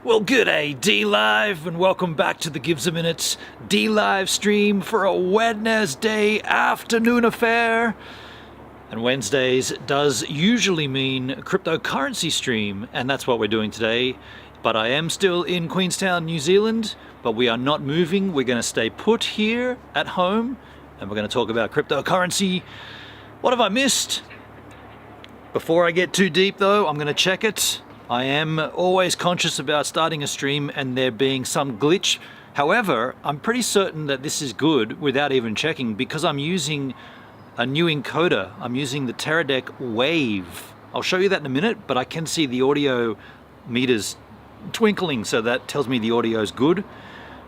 Well, g'day D-Live, and welcome back to the Gives a Minute D-Live stream for a Wednesday afternoon affair. And Wednesdays does usually mean a cryptocurrency stream, and that's what we're doing today. But I am still in Queenstown, New Zealand, but we are not moving. We're going to stay put here at home, and we're going to talk about cryptocurrency. What have I missed? Before I get too deep though, I'm going to check it. I am always conscious about starting a stream and there being some glitch. However, I'm pretty certain that this is good without even checking because I'm using a new encoder. I'm using the Teradek Wave. I'll show you that in a minute, but I can see the audio meters twinkling, so that tells me the audio is good.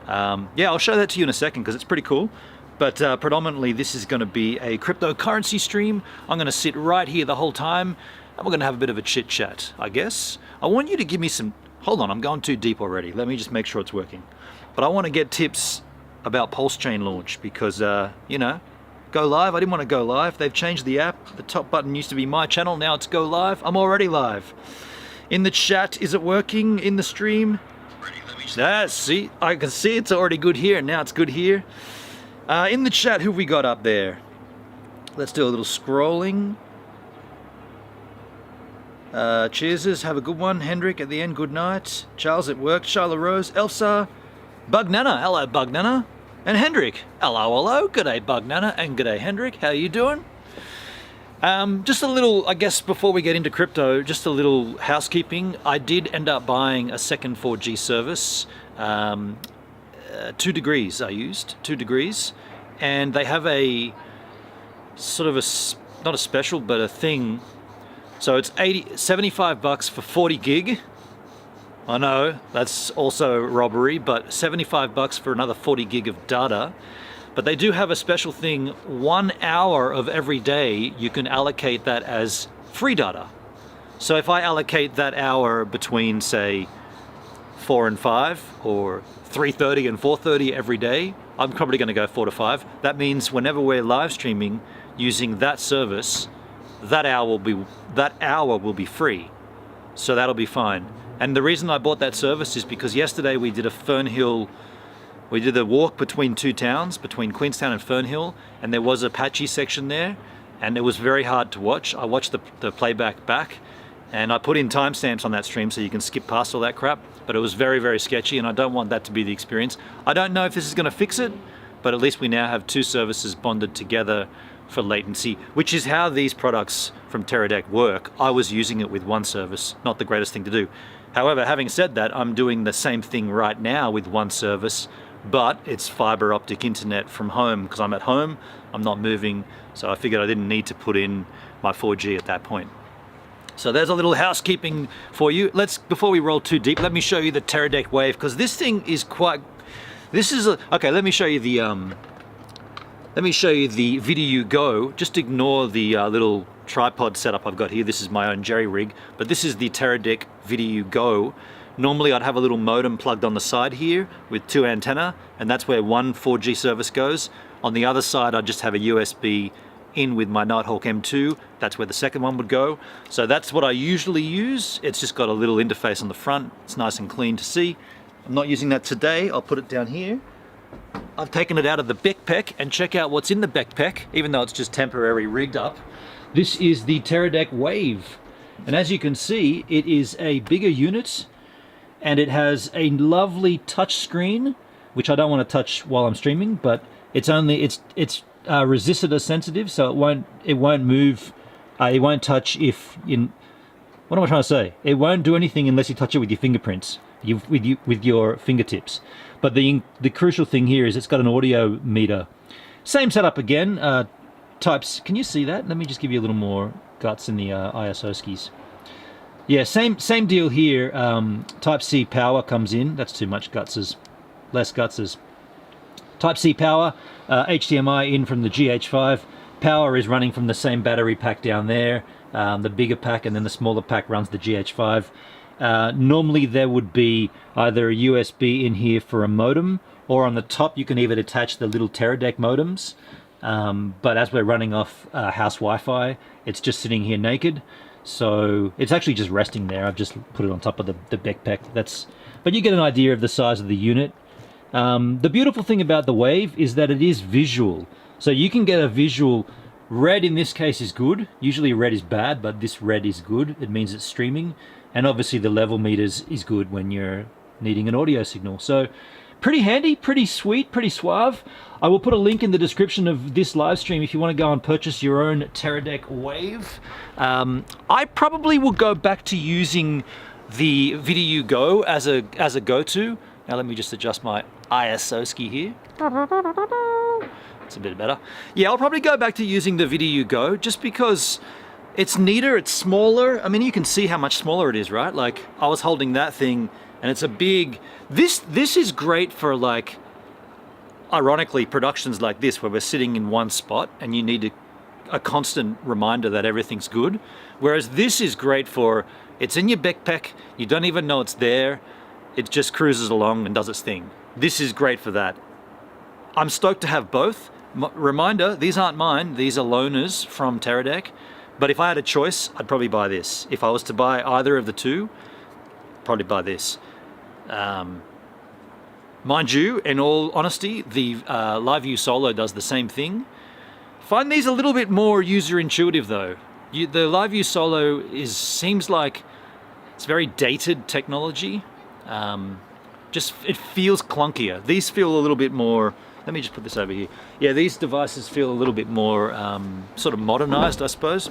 Yeah, I'll show that to you in a second because it's pretty cool. But predominantly this is going to be a cryptocurrency stream. I'm going to sit right here the whole time and we're going to have a bit of a chit chat, I guess. I want you to give me some, hold on, I'm going too deep already. Let me just make sure it's working. But I want to get tips about PulseChain launch because, you know, go live. I didn't want to go live. They've changed the app. The top button used to be my channel. Now it's go live. I'm already live. In the chat, is it working in the stream? See, I can see it's already good here. Now it's good here. In the chat, who have we got up there? Let's do a little scrolling. Cheerses, have a good one. Hendrik at the end, good night. Charles at work, Charlotte Rose, Elsa, Bugnana, hello Bugnana, and Hendrik, hello, g'day Bugnana, and g'day Hendrik, how you doing? Just a little, I guess before we get into crypto, just a little housekeeping. I did end up buying a second 4G service, 2 degrees I used, 2 degrees, and they have a sort of a, not a special, but a thing. So it's 75 bucks for 40 gig. I know that's also robbery, but 75 bucks for another 40 gig of data. But they do have a special thing, 1 hour of every day you can allocate that as free data. So if I allocate that hour between say 4 and 5 or 3:30 and 4:30 every day, I'm probably going to go 4 to 5. That means whenever we're live streaming using that service, that hour will be free, so that'll be fine. And the reason I bought that service is because yesterday we did a walk between two towns, between Queenstown and Fernhill, and there was a patchy section there, and it was very hard to watch. I watched the playback back, and I put in timestamps on that stream so you can skip past all that crap, but it was very, very sketchy, and I don't want that to be the experience. I don't know if this is going to fix it, but at least we now have two services bonded together for latency, which is how these products from Teradek work. I was using it with one service, not the greatest thing to do. However, having said that, I'm doing the same thing right now with one service, but it's fiber optic internet from home because I'm at home, I'm not moving, so I figured I didn't need to put in my 4G at that point. So there's a little housekeeping for you. Before we roll too deep, let me show you the Teradek Wave, because this thing is quite, okay, let me show you the Video Go. Just ignore the little tripod setup I've got here. This is my own jerry rig, but this is the Teradek Video Go. Normally I'd have a little modem plugged on the side here with 2 antenna, and that's where one 4G service goes. On the other side I'd just have a USB in with my Nighthawk M2. That's where the second one would go. So that's what I usually use. It's just got a little interface on the front. It's nice and clean to see. I'm not using that today. I'll put it down here. I've taken it out of the backpack, and check out what's in the backpack, even though it's just temporary rigged up. This is the Teradek Wave. And as you can see, it is a bigger unit, and it has a lovely touch screen, which I don't want to touch while I'm streaming, but it's resistor sensitive, so it won't move, it won't touch what am I trying to say? It won't do anything unless you touch it with your fingerprints, with your fingertips. But the crucial thing here is it's got an audio meter. Same setup again, types, can you see that? Let me just give you a little more guts in the ISO skis. Yeah, same deal here. Type-C power comes in. That's too much gutses, less gutses. Type-C power, HDMI in from the GH5. Power is running from the same battery pack down there, the bigger pack, and then the smaller pack runs the GH5. Normally there would be either a USB in here for a modem, or on the top you can even attach the little Teradek modems. But as we're running off house Wi-Fi, it's just sitting here naked. So it's actually just resting there. I've just put it on top of the backpack. But you get an idea of the size of the unit. The beautiful thing about the Wave is that it is visual. So you can get a visual. Red in this case is good. Usually red is bad, but this red is good. It means it's streaming. And obviously the level meters is good when you're needing an audio signal. So pretty handy, pretty sweet, pretty suave. I will put a link in the description of this live stream if you want to go and purchase your own Teradek Wave. I probably will go back to using the VideoU Go as a go-to. Now let me just adjust my ISO ski here. It's a bit better. Yeah, I'll probably go back to using the VideoU Go just because it's neater, it's smaller. I mean, you can see how much smaller it is, right? Like, I was holding that thing and it's a big... This is great for, like, ironically, productions like this where we're sitting in one spot and you need a constant reminder that everything's good. Whereas this is great for, it's in your backpack, you don't even know it's there, it just cruises along and does its thing. This is great for that. I'm stoked to have both. Reminder, these aren't mine, these are loaners from Teradek, but if I had a choice, I'd probably buy this. If I was to buy either of the two, probably buy this. Mind you, in all honesty, the LiveView Solo does the same thing. Find these a little bit more user-intuitive though. The LiveView Solo seems like it's very dated technology. It feels clunkier. These feel a little bit more... Let me just put this over here. Yeah, these devices feel a little bit more sort of modernized, I suppose.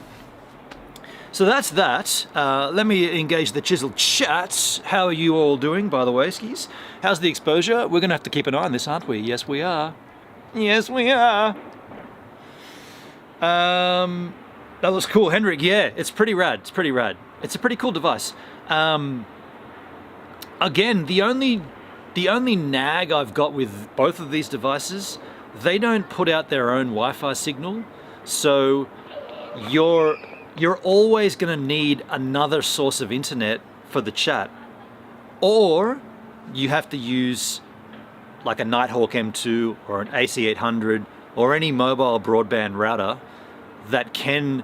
So that's that. Let me engage the chiseled chat. How are you all doing, by the way, skis? How's the exposure? We're going to have to keep an eye on this, aren't we? Yes, we are. Yes, we are. That looks cool. Hendrik, yeah, it's pretty rad. It's pretty rad. It's a pretty cool device. Again, the only nag I've got with both of these devices, they don't put out their own Wi-Fi signal, so you're always going to need another source of internet for the chat, or you have to use like a Nighthawk M2 or an AC800 or any mobile broadband router that can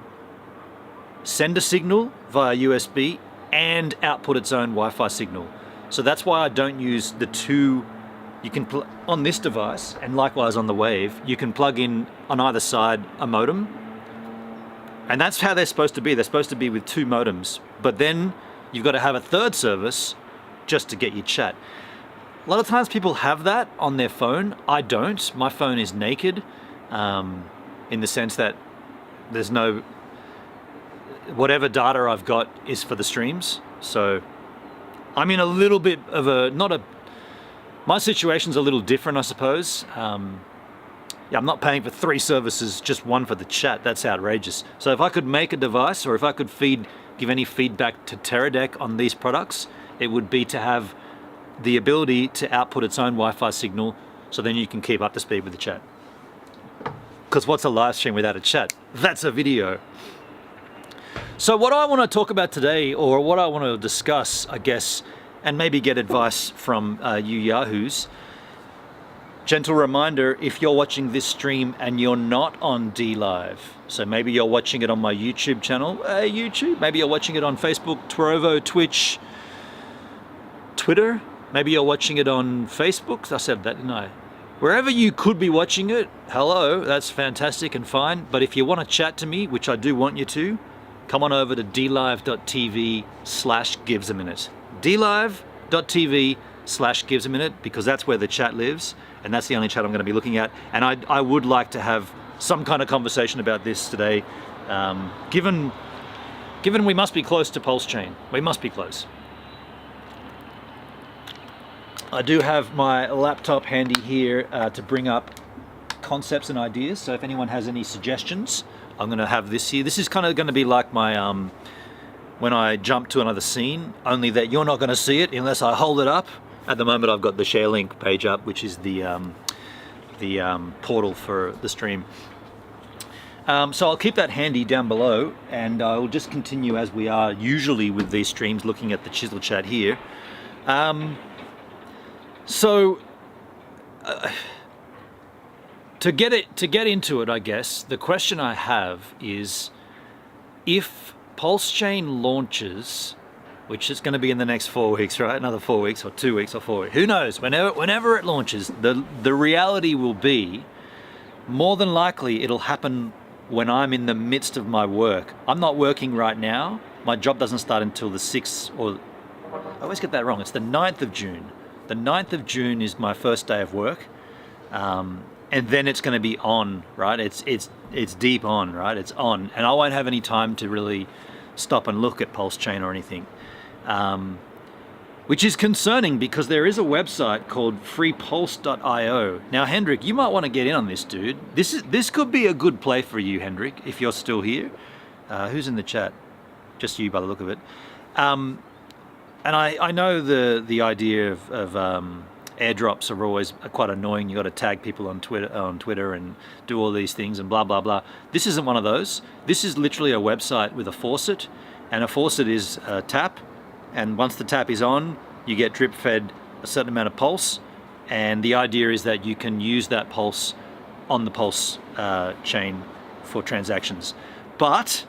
send a signal via USB and output its own Wi-Fi signal. So that's why I don't use the two. You can on this device, and likewise on the Wave, you can plug in on either side a modem, and that's how they're supposed to be. They're supposed to be with two modems, but then you've got to have a third service just to get your chat. A lot of times people have that on their phone. I don't. My phone is naked, in the sense that there's no, whatever data I've got is for the streams. So I'm in a little bit of my situation's a little different, I suppose. Yeah, I'm not paying for 3 services, just one for the chat. That's outrageous. So if I could make a device, or if I could give any feedback to Teradek on these products, it would be to have the ability to output its own Wi-Fi signal, so then you can keep up to speed with the chat. Because what's a live stream without a chat? That's a video. So what I want to talk about today, or what I want to discuss, I guess, and maybe get advice from you yahoos. Gentle reminder, if you're watching this stream and you're not on DLive, so maybe you're watching it on my YouTube channel, YouTube, maybe you're watching it on Facebook, Trovo, Twitch, Twitter, maybe you're watching it on Facebook, I said that, didn't I? Wherever you could be watching it, hello, that's fantastic and fine, but if you want to chat to me, which I do want you to, come on over to dlive.tv/givesaminute. dlive.tv/givesaminute, because that's where the chat lives, and that's the only chat I'm going to be looking at. And I would like to have some kind of conversation about this today, given we must be close to PulseChain. We must be close. I do have my laptop handy here to bring up concepts and ideas, so if anyone has any suggestions, I'm going to have this here. This is kind of going to be like my when I jump to another scene, only that you're not going to see it unless I hold it up. At the moment I've got the ShareLink page up, which is the portal for the stream. So I'll keep that handy down below, and I'll just continue as we are usually with these streams, looking at the chisel chat here. To get into it, I guess, the question I have is, if PulseChain launches, which is going to be in the next 4 weeks, right? Another 4 weeks or 2 weeks or 4 weeks. Who knows? Whenever it launches, the reality will be, more than likely, it'll happen when I'm in the midst of my work. I'm not working right now. My job doesn't start until the 6th, or I always get that wrong. It's the 9th of June. The 9th of June is my first day of work. And then it's going to be on, right? It's deep on, right? It's on. And I won't have any time to really stop and look at PulseChain or anything. Which is concerning because there is a website called freepulse.io. Now, Hendrik, you might want to get in on this, dude. This could be a good play for you, Hendrik, if you're still here. Who's in the chat? Just you by the look of it. And I know the idea of airdrops are always quite annoying. You got to tag people on Twitter and do all these things and blah blah blah. This isn't one of those. This is literally a website with a faucet, and a faucet is a tap. And once the tap is on, you get drip fed a certain amount of pulse. And the idea is that you can use that pulse on the pulse chain for transactions. But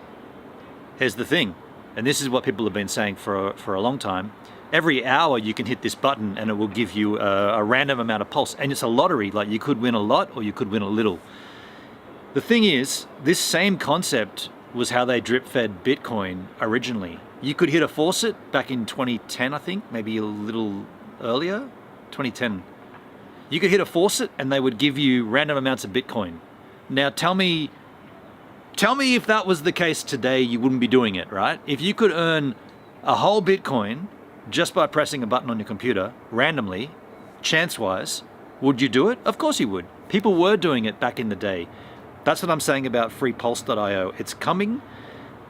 here's the thing, and this is what people have been saying for a long time. Every hour you can hit this button and it will give you a random amount of pulse. And it's a lottery, like you could win a lot or you could win a little. The thing is, this same concept was how they drip fed Bitcoin originally. You could hit a faucet back in 2010, I think, maybe a little earlier, 2010. You could hit a faucet and they would give you random amounts of Bitcoin. Now tell me if that was the case today, you wouldn't be doing it, right? If you could earn a whole Bitcoin just by pressing a button on your computer, randomly, chance-wise, would you do it? Of course you would. People were doing it back in the day. That's what I'm saying about freepulse.io. It's coming.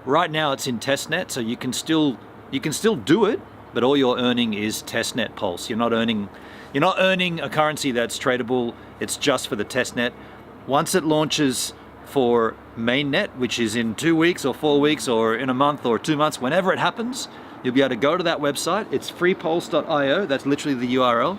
Right now it's in testnet, so you can still do it, but all you're earning is testnet pulse. You're not earning a currency that's tradable. It's just for the testnet. Once it launches for mainnet, which is in 2 weeks or 4 weeks or in a month or 2 months, whenever it happens, you'll be able to go to that website. It's freepulse.io. That's literally the URL,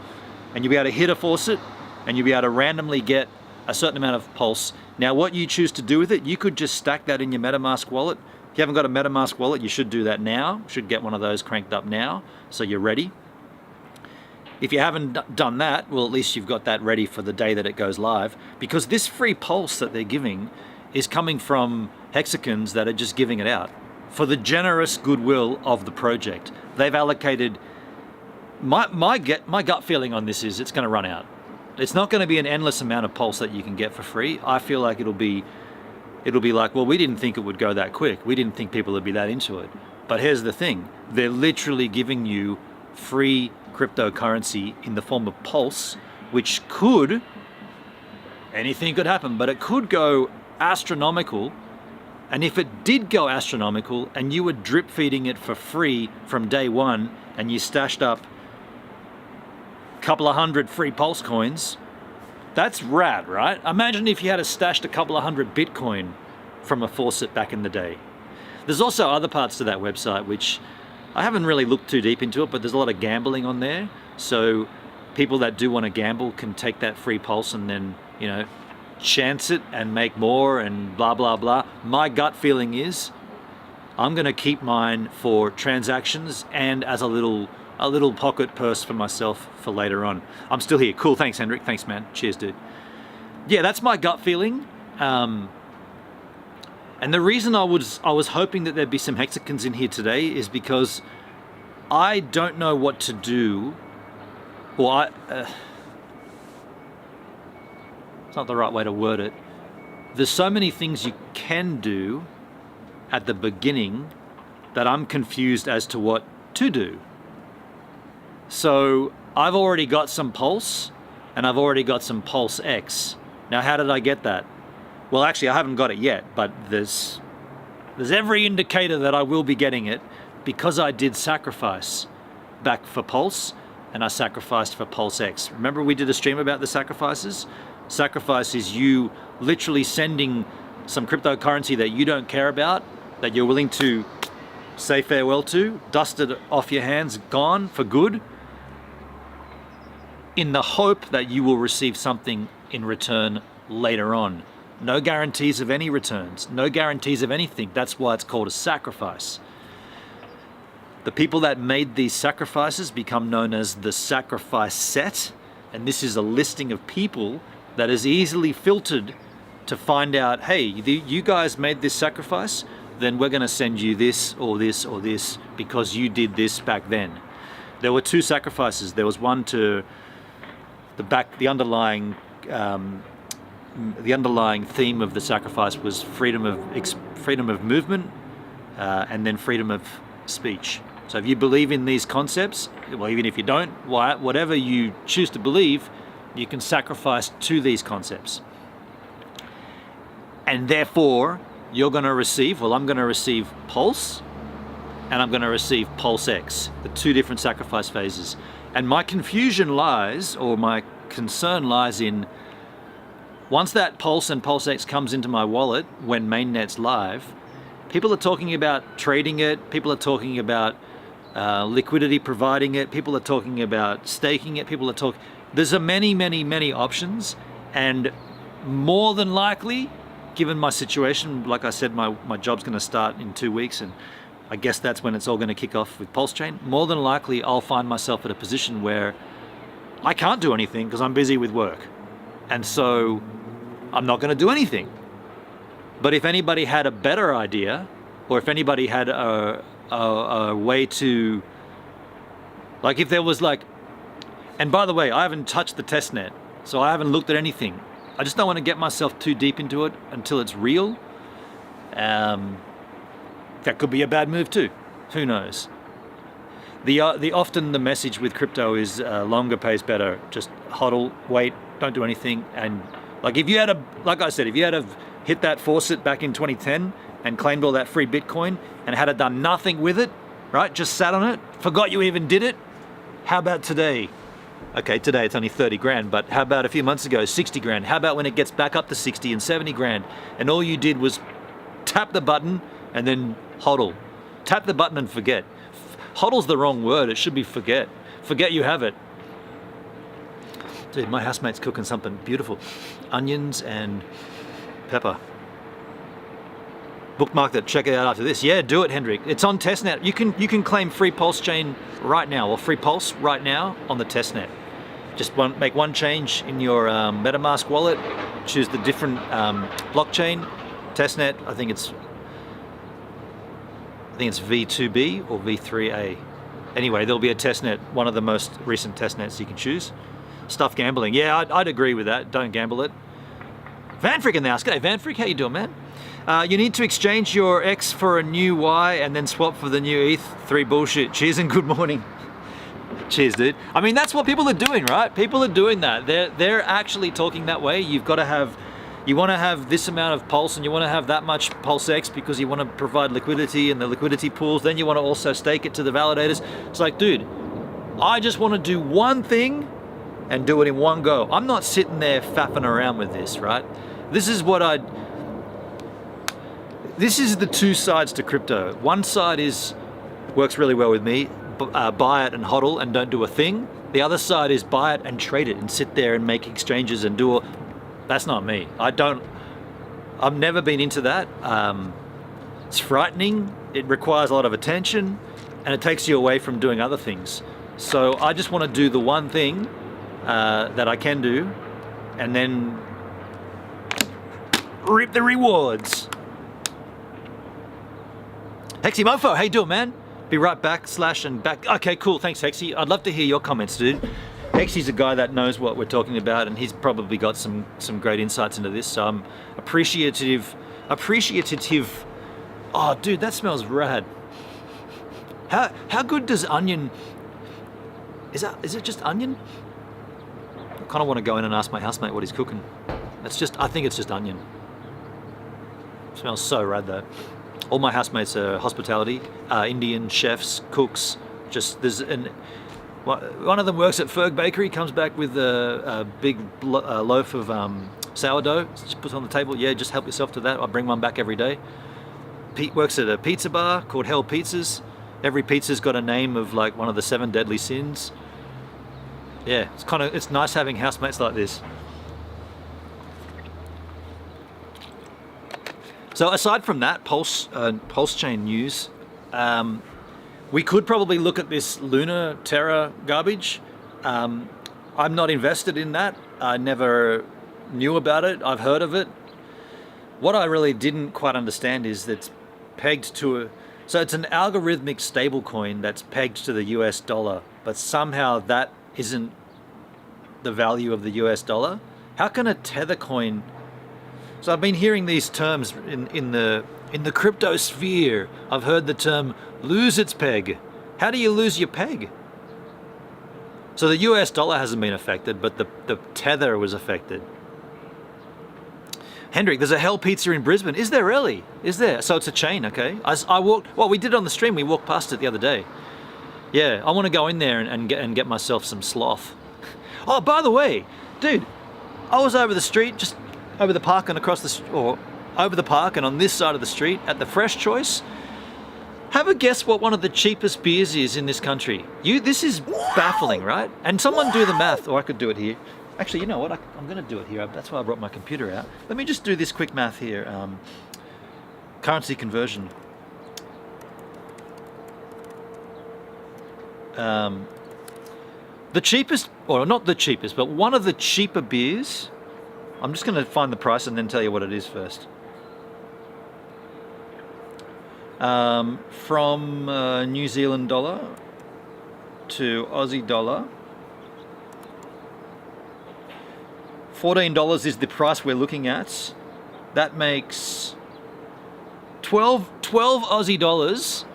and you'll be able to hit a faucet and you'll be able to randomly get a certain amount of pulse. Now, what you choose to do with it, you could just stack that in your Metamask wallet. If you haven't got a Metamask wallet, you should do that now. You should get one of those cranked up now, so you're ready. If you haven't done that, well, at least you've got that ready for the day that it goes live, because this free pulse that they're giving is coming from hexagons that are just giving it out for the generous goodwill of the project. They've allocated, my gut feeling on this is it's going to run out. It's not going to be an endless amount of pulse that you can get for free. I feel like it'll be like, well, we didn't think it would go that quick. We didn't think people would be that into it. But here's the thing. They're literally giving you free cryptocurrency in the form of pulse, which could, anything could happen, but it could go astronomical. And if it did go astronomical and you were drip feeding it for free from day one and you stashed up a couple of hundred free pulse coins, that's rad, right? Imagine if you had stashed a couple of hundred Bitcoin from a faucet back in the day. There's also other parts to that website which I haven't really looked too deep into it, but there's a lot of gambling on there. So people that do want to gamble can take that free pulse and then, chance it and make more and blah, blah, blah. My gut feeling is I'm going to keep mine for transactions and as a little pocket purse for myself for later on. I'm still here. Cool. Thanks, Hendrik. Thanks, man. Cheers, dude. Yeah, that's my gut feeling. And the reason I was hoping that there'd be some hexagons in here today is because I don't know what to do. Well, it's not the right way to word it. There's so many things you can do at the beginning that I'm confused as to what to do. So I've already got some pulse and I've already got some pulse X. Now, how did I get that? Well, actually, I haven't got it yet, but there's every indicator that I will be getting it because I did sacrifice back for pulse and I sacrificed for pulse X. Remember we did a stream about the sacrifices? Sacrifice is you literally sending some cryptocurrency that you don't care about, that you're willing to say farewell to, dust it off your hands, gone for good, in the hope that you will receive something in return later on. No guarantees of any returns, no guarantees of anything. That's why it's called a sacrifice. The people that made these sacrifices become known as the sacrifice set, and this is a listing of people that is easily filtered to find out, hey, you guys made this sacrifice, then we're going to send you this or this or this because you did this back then. There were two sacrifices. There was one to the underlying theme of the sacrifice was freedom of movement, and then freedom of speech. So if you believe in these concepts, well, even if you don't, whatever you choose to believe, you can sacrifice to these concepts. And therefore, you're going to receive, I'm going to receive Pulse, and I'm going to receive PulseX, the two different sacrifice phases. And my confusion lies, or my concern lies in, once that Pulse and PulseX comes into my wallet when mainnet's live, people are talking about trading it, people are talking about liquidity providing it, people are talking about staking it, there's a many options, and more than likely, given my situation, like I said, my job's going to start in 2 weeks, and I guess that's when it's all going to kick off with PulseChain. More than likely, I'll find myself at a position where I can't do anything because I'm busy with work. And so I'm not going to do anything. But if anybody had a better idea, or if anybody had a way to, like if there was like, and by the way, I haven't touched the testnet, so I haven't looked at anything. I just don't want to get myself too deep into it until it's real. That could be a bad move too. Who knows? Often the message with crypto is longer pays better. Just hodl, wait, don't do anything. And like if you had hit that faucet back in 2010 and claimed all that free Bitcoin and had done nothing with it, right? Just sat on it, forgot you even did it. How about today? Okay, today it's only 30 grand, but how about a few months ago, 60 grand? How about when it gets back up to 60 and 70 grand and all you did was tap the button and then hodl. Tap the button and forget. Hodl's the wrong word, it should be forget. Forget you have it. Dude, my housemate's cooking something beautiful. Onions and pepper. Bookmark that, check it out after this. Yeah, do it, Hendrik. It's on testnet. You can claim free PulseChain right now, or free Pulse right now on the testnet. Just make one change in your Metamask wallet, choose the different blockchain, testnet. I think it's V2B or V3A. Anyway, there'll be a testnet, one of the most recent testnets you can choose. Stuff gambling. Yeah, I'd agree with that. Don't gamble it. Vanfrick in the house. G'day, Vanfrick. How you doing, man? You need to exchange your X for a new Y and then swap for the new ETH. 3 bullshit. Cheers and good morning. Cheers, dude. I mean, that's what people are doing, right? People are doing that. They're actually talking that way. You want to have this amount of Pulse and you want to have that much PulseX because you want to provide liquidity and the liquidity pools. Then you want to also stake it to the validators. It's like, dude, I just want to do one thing and do it in one go. I'm not sitting there faffing around with this, right? This is the two sides to crypto. One side works really well with me, buy it and hodl and don't do a thing. The other side is buy it and trade it and sit there and make exchanges and do that's not me. I've never been into that. It's frightening. It requires a lot of attention and it takes you away from doing other things. So I just want to do the one thing that I can do and then reap the rewards. Hexy Mofo, how you doing, man? Be right back, /and-back. Okay, cool, thanks, Hexy. I'd love to hear your comments, dude. Hexy's a guy that knows what we're talking about, and he's probably got some great insights into this, so I'm appreciative. Oh, dude, that smells rad. How good does onion... Is it just onion? I kind of want to go in and ask my housemate what he's cooking. I think it's just onion. It smells so rad, though. All my housemates are hospitality, Indian chefs, cooks. One of them works at Ferg Bakery, comes back with a big loaf of sourdough, just puts it on the table. Yeah, just help yourself to that. I bring one back every day. Pete works at a pizza bar called Hell Pizzas. Every pizza's got a name of like one of the 7 deadly sins. Yeah, it's nice having housemates like this. So aside from that, PulseChain news, we could probably look at this Luna Terra garbage. I'm not invested in that. I never knew about it. I've heard of it. What I really didn't quite understand is that it's pegged to so it's an algorithmic stablecoin that's pegged to the US dollar, but somehow that isn't the value of the US dollar. How can a tether coin? So I've been hearing these terms in the crypto sphere. I've heard the term lose its peg. How do you lose your peg? So the US dollar hasn't been affected, but the tether was affected. Hendrik, there's a Hell Pizza in Brisbane. Is there really? Is there? So it's a chain, okay. I walked, well, we did it on the stream. We walked past it the other day. Yeah, I want to go in there and get myself some sloth. Oh, by the way, dude, I was over the street, just over the park and over the park and on this side of the street at the Fresh Choice. Have a guess what one of the cheapest beers is in this country. This is baffling, right? And someone do the math, or I could do it here. Actually, you know what? I'm going to do it here. That's why I brought my computer out. Let me just do this quick math here. Currency conversion. The cheapest, or not the cheapest, but one of the cheaper beers. I'm just going to find the price and then tell you what it is first. From New Zealand dollar to Aussie dollar. $14 is the price we're looking at. That makes 12 Aussie dollars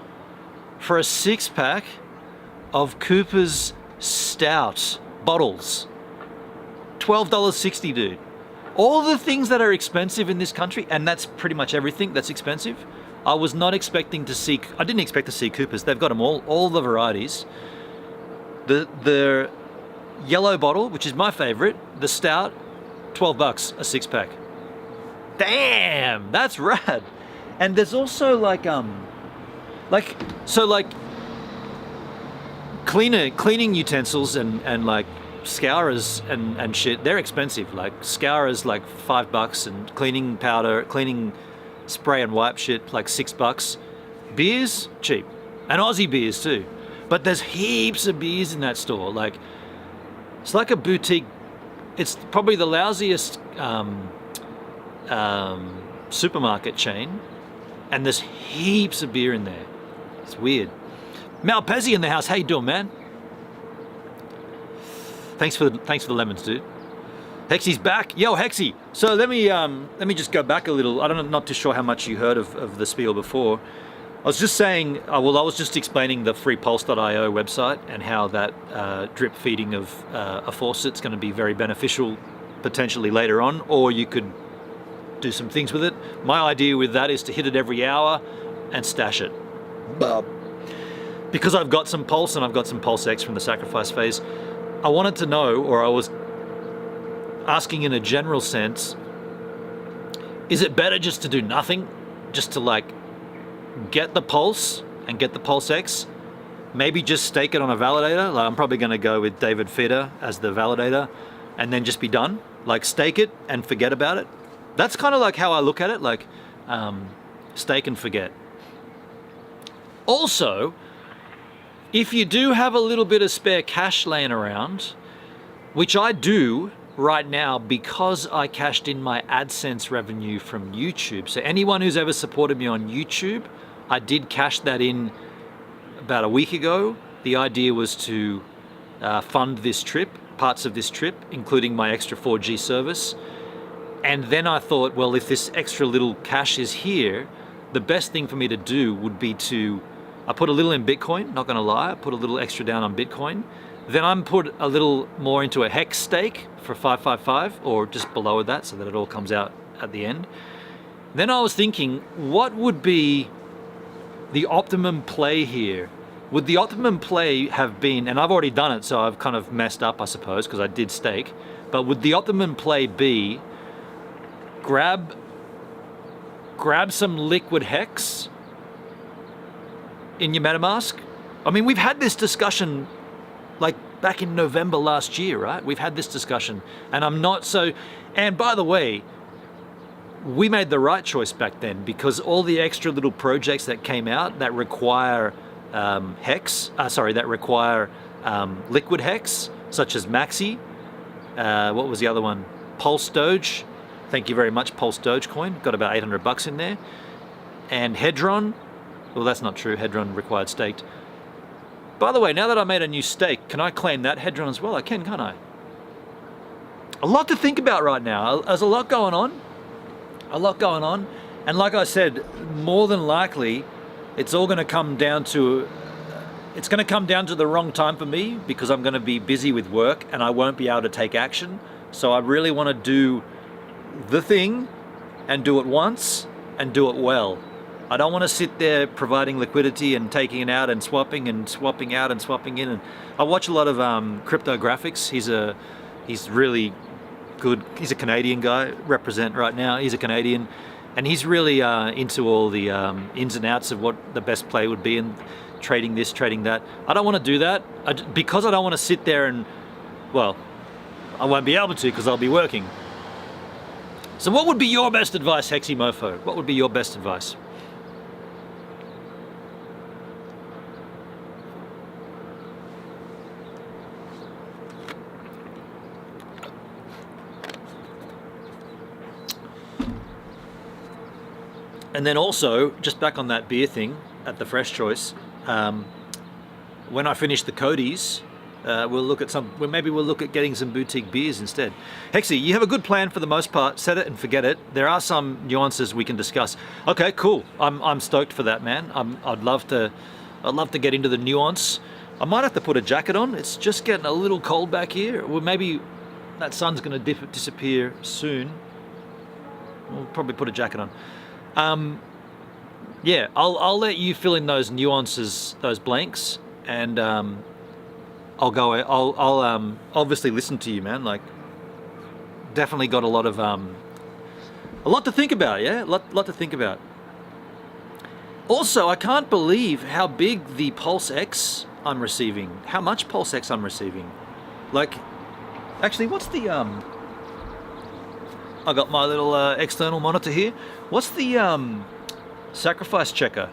for a 6-pack of Cooper's Stout bottles. $12.60, dude. All the things that are expensive in this country, and that's pretty much everything that's expensive. I didn't expect to see Cooper's. They've got them all the varieties. The yellow bottle, which is my favorite, the Stout, $12 a 6-pack. Damn, that's rad. And there's also cleaning utensils and like scourers and shit. They're expensive. Like scourers like $5, and cleaning powder, cleaning spray and wipe shit like $6. Beers cheap, and Aussie beers too. But there's heaps of beers in that store. Like it's like a boutique. It's probably the lousiest supermarket chain, and there's heaps of beer in there. It's weird. Mal Pezzi in the house. How you doing, man? Thanks for the lemons, dude. Hexy's back. Yo, Hexy. So let me just go back a little. I'm not too sure how much you heard of the spiel before. I was just saying, I was just explaining the freepulse.io website and how that drip feeding of a faucet's going to be very beneficial potentially later on, or you could do some things with it. My idea with that is to hit it every hour and stash it. Because I've got some Pulse and I've got some Pulse X from the sacrifice phase, I wanted to know, or I was asking in a general sense, is it better just to do nothing? Just to like get the Pulse and get the Pulse X, maybe just stake it on a validator. Like I'm probably going to go with David Feder as the validator and then just be done. Like stake it and forget about it. That's kind of like how I look at it, like stake and forget. Also, if you do have a little bit of spare cash laying around, which I do right now because I cashed in my AdSense revenue from YouTube. So anyone who's ever supported me on YouTube, I did cash that in about a week ago. The idea was to fund this trip, parts of this trip, including my extra 4G service. And then I thought, well, if this extra little cash is here, the best thing for me to do would be I put a little in Bitcoin, not gonna lie, I put a little extra down on Bitcoin. Then I'm put a little more into a hex stake for 555 or just below that so that it all comes out at the end. Then I was thinking, what would be the optimum play here? Would the optimum play have been, and I've already done it, so I've kind of messed up, I suppose, because I did stake, but would the optimum play be grab some liquid hex in your MetaMask? I mean, we've had this discussion like back in November last year, right? We've had this discussion, and I'm not so, and by the way, we made the right choice back then, because all the extra little projects that came out that require liquid hex, such as Maxi. What was the other one? Pulse Doge. Thank you very much, Pulse Dogecoin. Got about 800 bucks in there. And Hedron. Well, that's not true. Hedron required staked. By the way, now that I made a new stake, can I claim that Hedron as well? I can, can't I? A lot to think about right now. There's a lot going on. And like I said, more than likely, it's all going to come down to the wrong time for me, because I'm going to be busy with work and I won't be able to take action. So I really want to do the thing and do it once and do it well. I don't want to sit there providing liquidity and taking it out and swapping out and swapping in. And I watch a lot of cryptographics. He's really good. He's a Canadian guy, represent right now. He's a Canadian, and he's really into all the ins and outs of what the best play would be, and trading this, trading that. I don't want to do that because I don't want to sit there and, well, I won't be able to because I'll be working. So what would be your best advice, Hexy Mofo? What would be your best advice? And then also, just back on that beer thing at the Fresh Choice, when I finish the Cody's, we'll look at getting some boutique beers instead. Hexy, you have a good plan for the most part. Set it and forget it. There are some nuances we can discuss. Okay, cool. I'm stoked for that, man. I'd love to get into the nuance. I might have to put a jacket on. It's just getting a little cold back here. Well, maybe that sun's going to disappear soon. We'll probably put a jacket on. Yeah, I'll let you fill in those nuances, those blanks, and I'll obviously listen to you, man. Like, definitely got a lot to think about. Yeah, a lot to think about. Also, I can't believe how big the Pulse X I'm receiving. How much Pulse X I'm receiving. Like, actually, what's the I got my little external monitor here. What's the sacrifice checker?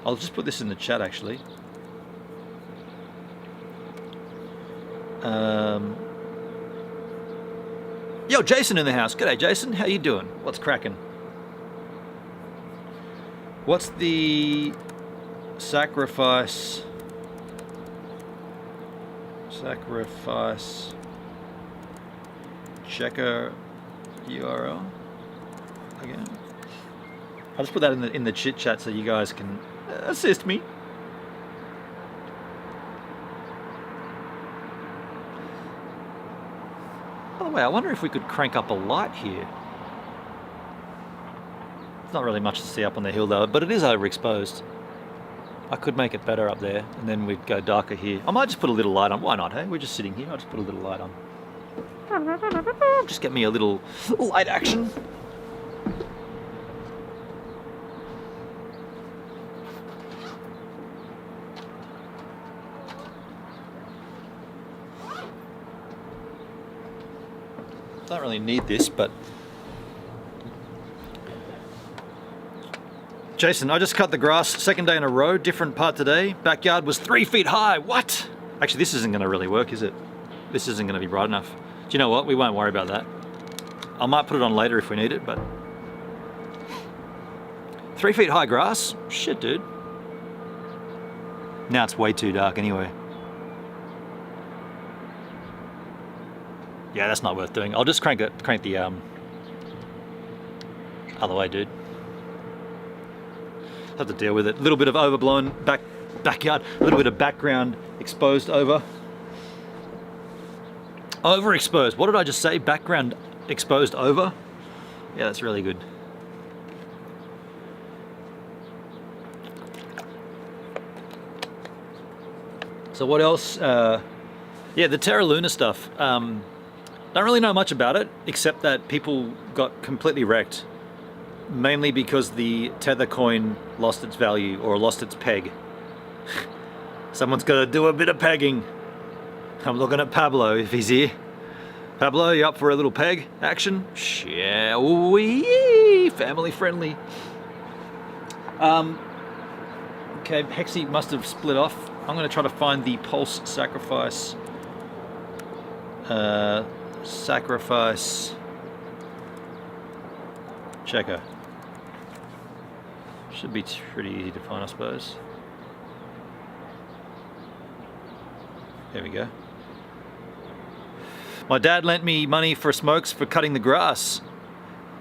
I'll just put this in the chat, actually. Yo, Jason in the house. G'day, Jason. How you doing? What's cracking? What's the sacrifice checker URL again? I'll just put that in the chit chat so you guys can assist me. By the way, I wonder if we could crank up a light here. It's not really much to see up on the hill though, but it is overexposed. I could make it better up there, and then we'd go darker here. I might just put a little light on. Why not, hey? We're just sitting here. I'll just put a little light on. Just get me a little light action. Don't really need this, but Jason, I just cut the grass, second day in a row, different part today. Backyard was 3 feet high. What? Actually, this isn't going to really work, is it? This isn't going to be bright enough. Do you know what? We won't worry about that. I might put it on later if we need it, but 3 feet high grass? Shit, dude. Now it's way too dark anyway. Yeah, that's not worth doing. I'll just crank the other way, dude. Have to deal with it. A little bit of overblown backyard, a little bit of background exposed over. Overexposed. What did I just say? Background exposed over? Yeah, that's really good. So what else? Yeah, the Terra Luna stuff. Don't really know much about it, except that people got completely wrecked. Mainly because the Tether coin lost its value, or lost its peg. Someone's got to do a bit of pegging. I'm looking at Pablo if he's here. Pablo, you up for a little peg action? Shall we? Family friendly. Okay, Hexy must have split off. I'm going to try to find the Pulse Sacrifice. Sacrifice checker. Should be pretty easy to find, I suppose. There we go. My dad lent me money for smokes for cutting the grass.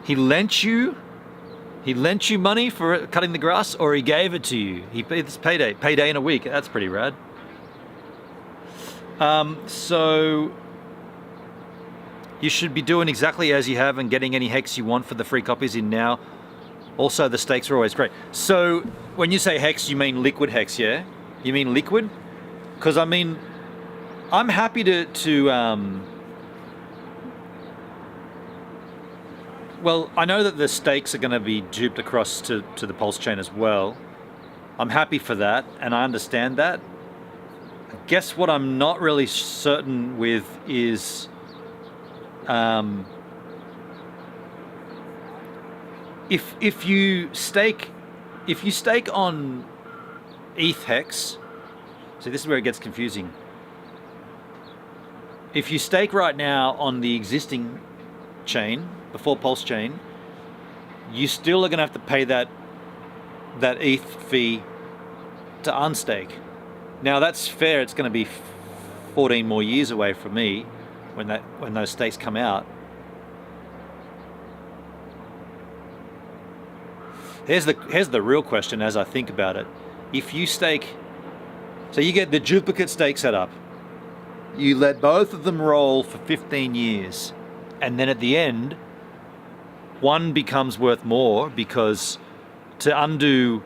He lent you money for cutting the grass, or he gave it to you? It's payday in a week. That's pretty rad. So you should be doing exactly as you have and getting any hex you want for the free copies in now. Also, the stakes are always great. So when you say hex, you mean liquid hex, yeah? You mean liquid? Because I mean, I'm happy to well, I know that the stakes are going to be duped across to the PulseChain as well. I'm happy for that, and I understand that. I guess what I'm not really certain with is if you stake on ETH hex, see, this is where it gets confusing. If you stake right now on the existing chain before PulseChain, you still are going to have to pay that ETH fee to unstake. Now that's fair. It's going to be 14 more years away from me when those stakes come out. Here's the real question as I think about it. If you stake, so you get the duplicate stake set up, you let both of them roll for 15 years, and then at the end, one becomes worth more because to undo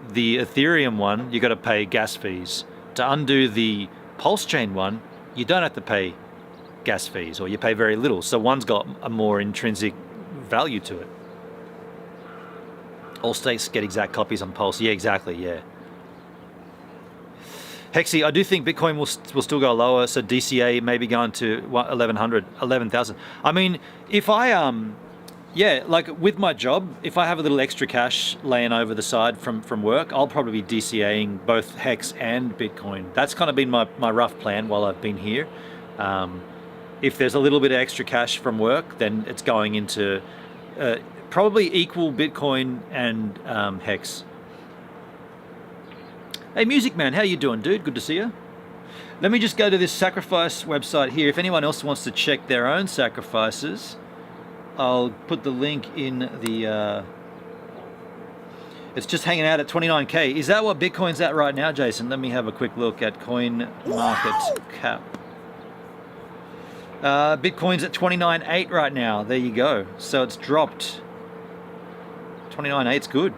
the Ethereum one, you got to pay gas fees. To undo the PulseChain one, you don't have to pay gas fees, or you pay very little. So one's got a more intrinsic value to it. All stakes get exact copies on Pulse. Yeah, exactly, yeah. Hexy, I do think Bitcoin will still go lower, so DCA may be going to 11,000. I mean, if I, yeah, like with my job, if I have a little extra cash laying over the side from work, I'll probably be DCAing both Hex and Bitcoin. That's kind of been my rough plan while I've been here. If there's a little bit of extra cash from work, then it's going into probably equal Bitcoin and Hex. Hey Music Man, how you doing, dude? Good to see you. Let me just go to this sacrifice website here. If anyone else wants to check their own sacrifices, I'll put the link in the... it's just hanging out at 29K. Is that what Bitcoin's at right now, Jason? Let me have a quick look at coin market cap. Bitcoin's at 29.8 right now. There you go. So it's dropped. 29.8's good.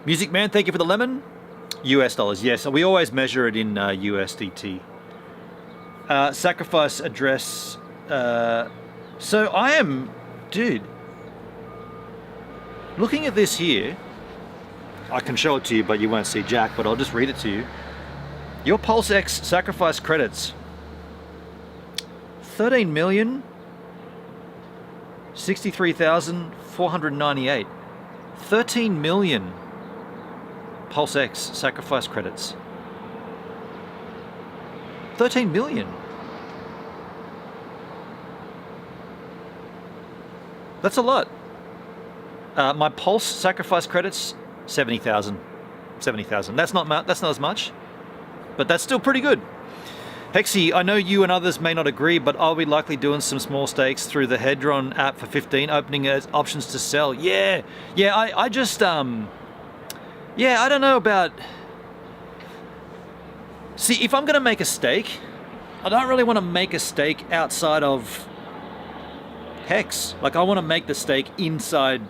Music Man, thank you for the lemon. US dollars, yes. We always measure it in USDT. Sacrifice address. So I am, dude, looking at this here. I can show it to you, but you won't see jack, but I'll just read it to you. Your PulseX sacrifice credits. 13,063,498. 13 million PulseX sacrifice credits. 13 million. That's a lot. My Pulse sacrifice credits, 70,000. 70,000. That's not as much, but that's still pretty good. Hexy, I know you and others may not agree, but I'll be likely doing some small stakes through the Hedron app for 15, opening as options to sell. Yeah, I just, yeah, I don't know about... See, if I'm going to make a stake, I don't really want to make a stake outside of Hex. Like, I want to make the stake inside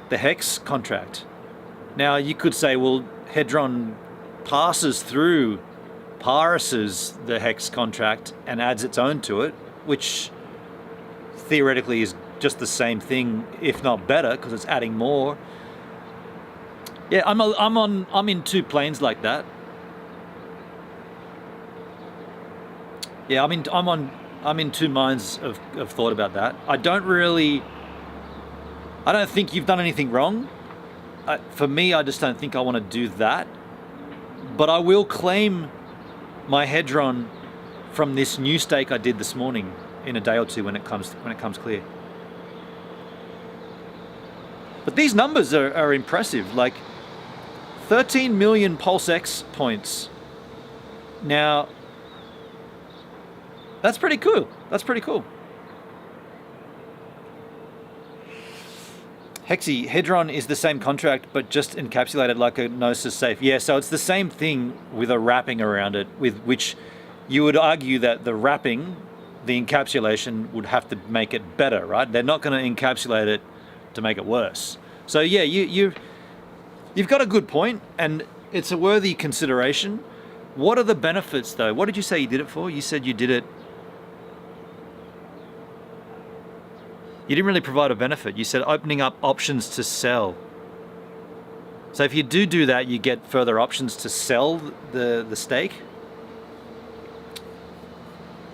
the Hex contract. Now, you could say, well, Hedron parses the Hex contract and adds its own to it, which theoretically is just the same thing, if not better, because it's adding more. Yeah, I'm in two planes like that. Yeah, I'm in two minds of thought about that. I don't think you've done anything wrong. For me, I just don't think I want to do that. But I will claim my hedron from this new stake I did this morning in a day or two when it comes clear. But these numbers are impressive. Like 13 million PulseX points. Now, that's pretty cool. That's pretty cool. Hexy, Hedron is the same contract, but just encapsulated like a Gnosis safe. Yeah, so it's the same thing with a wrapping around it, with which you would argue that the wrapping, the encapsulation, would have to make it better, right? They're not going to encapsulate it to make it worse. So yeah, you've got a good point, and it's a worthy consideration. What are the benefits, though? What did you say you did it for? You said you did it. You didn't really provide a benefit. You said opening up options to sell. So if you do that, you get further options to sell the stake.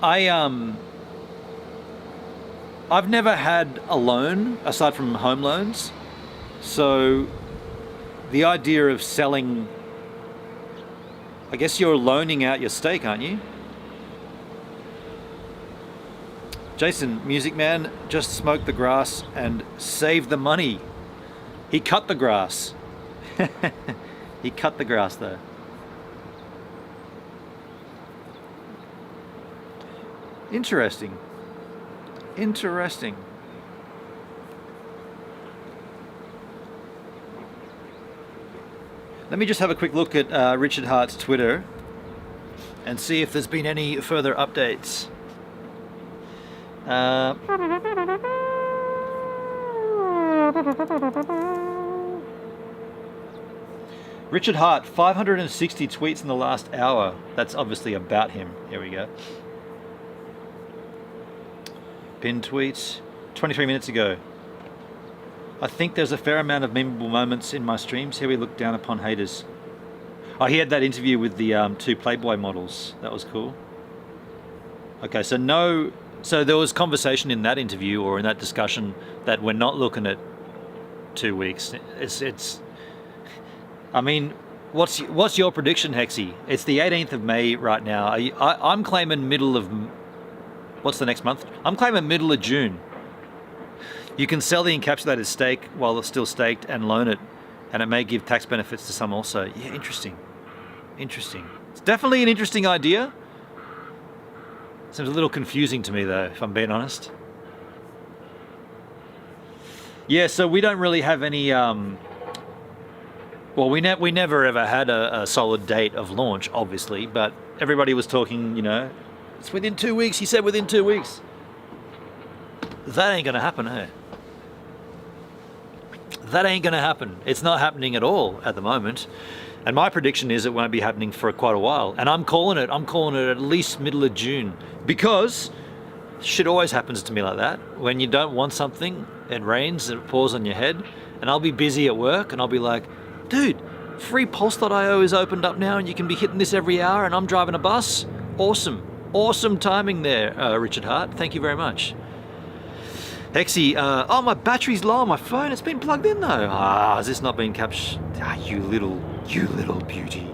I've never had a loan aside from home loans. So the idea of selling, I guess you're loaning out your stake, aren't you? Jason, Music Man, just smoked the grass and saved the money. He cut the grass. He cut the grass though. Interesting. Interesting. Let me just have a quick look at Richard Hart's Twitter and see if there's been any further updates. Richard Hart, 560 tweets in the last hour. That's obviously about him. Here we go. Pinned tweets, 23 minutes ago. I think there's a fair amount of memorable moments in my streams. Here we look down upon haters. Oh, he had that interview with the two Playboy models. That was cool. Okay, so there was conversation in that interview or in that discussion that we're not looking at 2 weeks. I mean, what's your prediction, Hexy? It's the 18th of May right now. I'm claiming middle of, what's the next month? I'm claiming middle of June. You can sell the encapsulated stake while it's still staked and loan it, and it may give tax benefits to some also. Yeah, interesting. Interesting. It's definitely an interesting idea. Seems a little confusing to me though, if I'm being honest. Yeah, so we don't really have any, well, we never ever had a solid date of launch, obviously, but everybody was talking, it's within 2 weeks, he said within 2 weeks. That ain't gonna happen, eh? That ain't gonna happen. It's not happening at all at the moment. And my prediction is it won't be happening for quite a while. And I'm calling it at least middle of June. Because shit always happens to me like that. When you don't want something, it rains, it pours on your head. And I'll be busy at work and I'll be like, dude, free Pulse.io is opened up now and you can be hitting this every hour and I'm driving a bus. Awesome. Awesome timing there, Richard Hart. Thank you very much. Hexy, oh, my battery's low on my phone. It's been plugged in though. Has this not been captured? You little beauty.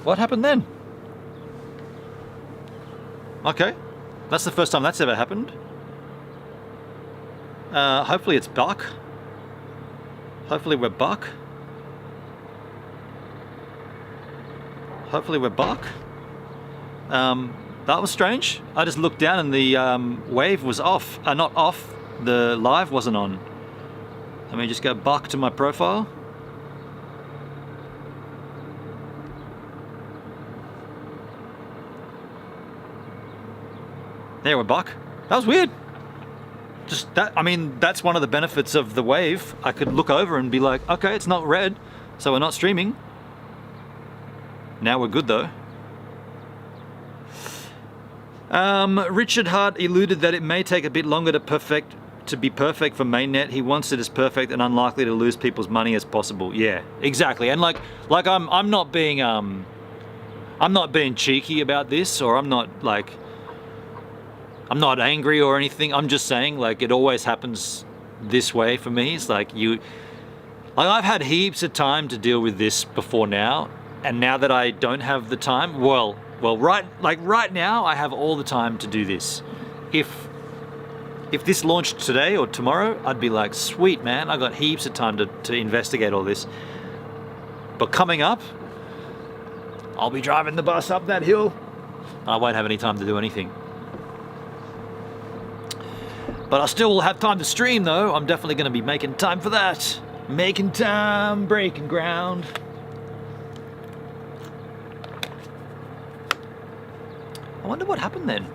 What happened then? Okay, that's the first time that's ever happened. Hopefully it's buck. Hopefully we're buck. Hopefully we're buck. That was strange. I just looked down and the wave was off. Not off, the live wasn't on. Let me just go buck to my profile. There we're buck. That was weird. Just that, I mean, that's one of the benefits of the wave. I could look over and be like, okay, it's not red, so we're not streaming. Now we're good though. Richard Hart alluded that it may take a bit longer to be perfect for mainnet. He wants it as perfect and unlikely to lose people's money as possible. Yeah, exactly. And like I'm not being cheeky about this, or I'm not angry or anything. I'm just saying, like, it always happens this way for me. It's like I've had heaps of time to deal with this before now, and now that I don't have the time, well, right now I have all the time to do this. If this launched today or tomorrow, I'd be like, sweet man, I got heaps of time to investigate all this. But coming up, I'll be driving the bus up that hill. I won't have any time to do anything. But I still will have time to stream though. I'm definitely going to be making time for that. Making time, breaking ground. I wonder what happened then.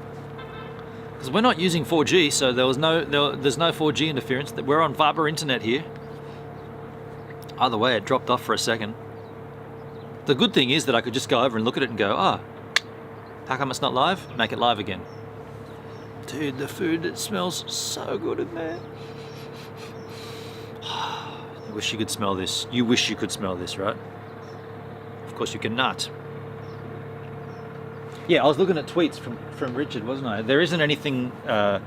Because we're not using 4G, so there's no 4G interference. We're on fiber internet here. Either way, it dropped off for a second. The good thing is that I could just go over and look at it and go, how come it's not live? Make it live again. Dude, the food, it smells so good in there. I wish you could smell this. You wish you could smell this, right? Of course you cannot. Yeah, I was looking at tweets from Richard, wasn't I? There isn't anything... It's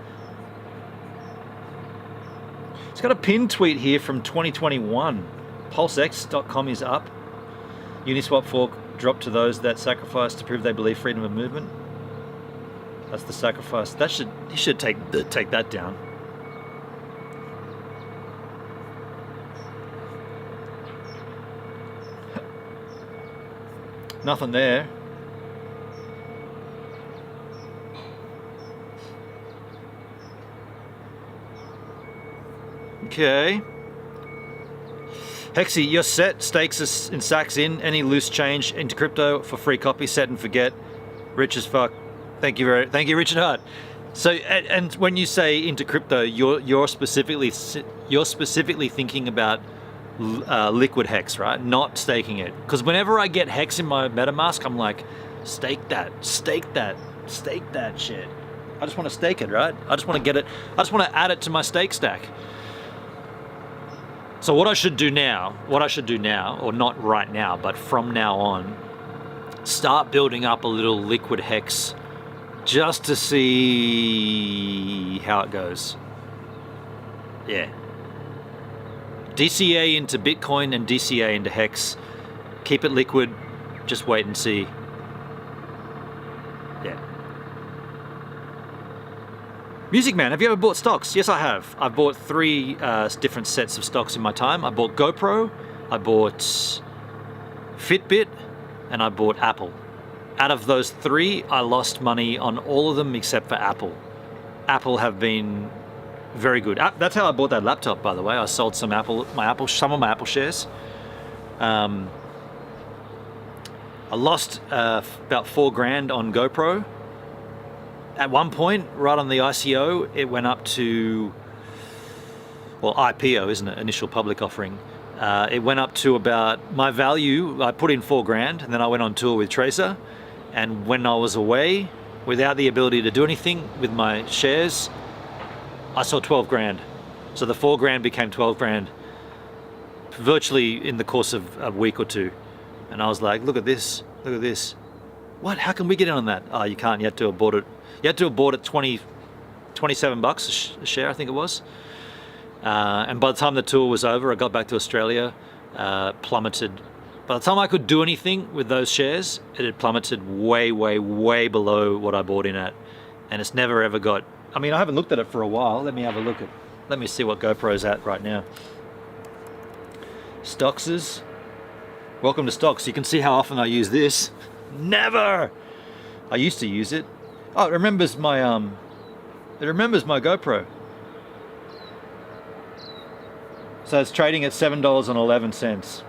got a pinned tweet here from 2021. PulseX.com is up. Uniswap fork dropped to those that sacrifice to prove they believe freedom of movement. That's the sacrifice. He should take that down. Nothing there. Okay. Hexy, you're set. Stakes us in sacks in. Any loose change into crypto for free copy. Set and forget. Rich as fuck. Thank you, Richard Hart. So, and when you say into crypto, you're specifically thinking about liquid hex, right? Not staking it. Because whenever I get hex in my MetaMask, I'm like, stake that shit. I just want to stake it, right? I just want to get it. I just want to add it to my stake stack. So what I should do now, or not right now, but from now on, start building up a little liquid hex just to see how it goes. Yeah. DCA into Bitcoin and DCA into Hex. Keep it liquid. Just wait and see. Yeah. Music Man, have you ever bought stocks? Yes, I have. I've bought 3 different sets of stocks in my time. I bought GoPro, I bought Fitbit, and I bought Apple. Out of those 3, I lost money on all of them except for Apple. Apple have been very good. That's how I bought that laptop, by the way. I sold some of my Apple shares. I lost about $4,000 on GoPro. At one point, right on the ICO, it went up to, well, IPO, isn't it? Initial public offering. It went up to about my value. I put in $4,000, and then I went on tour with Tracer. And when I was away, without the ability to do anything with my shares, I saw $12,000. So the $4,000 became $12,000 virtually in the course of a week or two. And I was like, look at this. What? How can we get in on that? Oh, you can't. You had to have bought it. You had to have bought it $27 a share, I think it was. And by the time the tour was over, I got back to Australia, plummeted By the time I could do anything with those shares, it had plummeted way, way, way below what I bought in at. And it's never ever got, I mean, I haven't looked at it for a while. Let me see what GoPro's at right now. Stoxes. Welcome to Stocks. You can see how often I use this. Never! I used to use it. Oh, it remembers my GoPro. So it's trading at $7.11.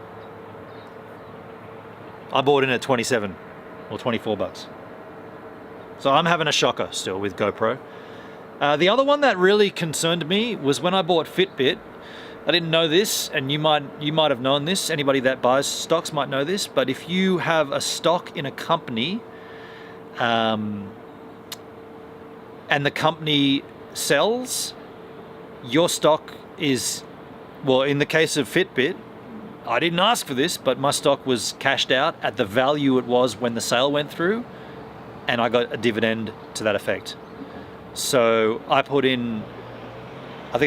I bought in at 27 or 24 bucks. So I'm having a shocker still with GoPro. The other one that really concerned me was when I bought Fitbit. I didn't know this, and you might have known this. Anybody that buys stocks might know this. But if you have a stock in a company, and the company sells, your stock is, well, in the case of Fitbit, I didn't ask for this, but my stock was cashed out at the value it was when the sale went through, and I got a dividend to that effect. So I think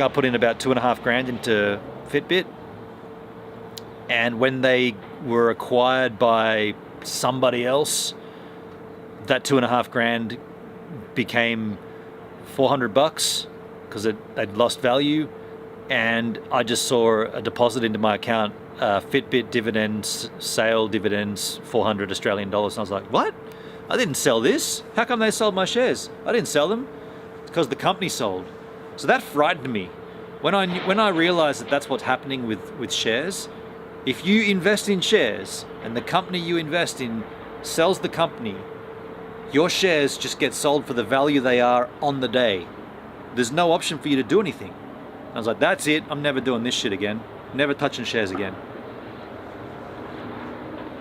I put in about $2,500 into Fitbit, and when they were acquired by somebody else, that $2,500 became $400 because they'd lost value, and I just saw a deposit into my account, Fitbit dividends, sale dividends, 400 Australian dollars. And I was like, what? I didn't sell this. How come they sold my shares? I didn't sell them. It's because the company sold. So that frightened me. When I realized that that's what's happening with shares, if you invest in shares and the company you invest in sells the company, your shares just get sold for the value they are on the day. There's no option for you to do anything. I was like, that's it. I'm never doing this shit again. Never touching shares again.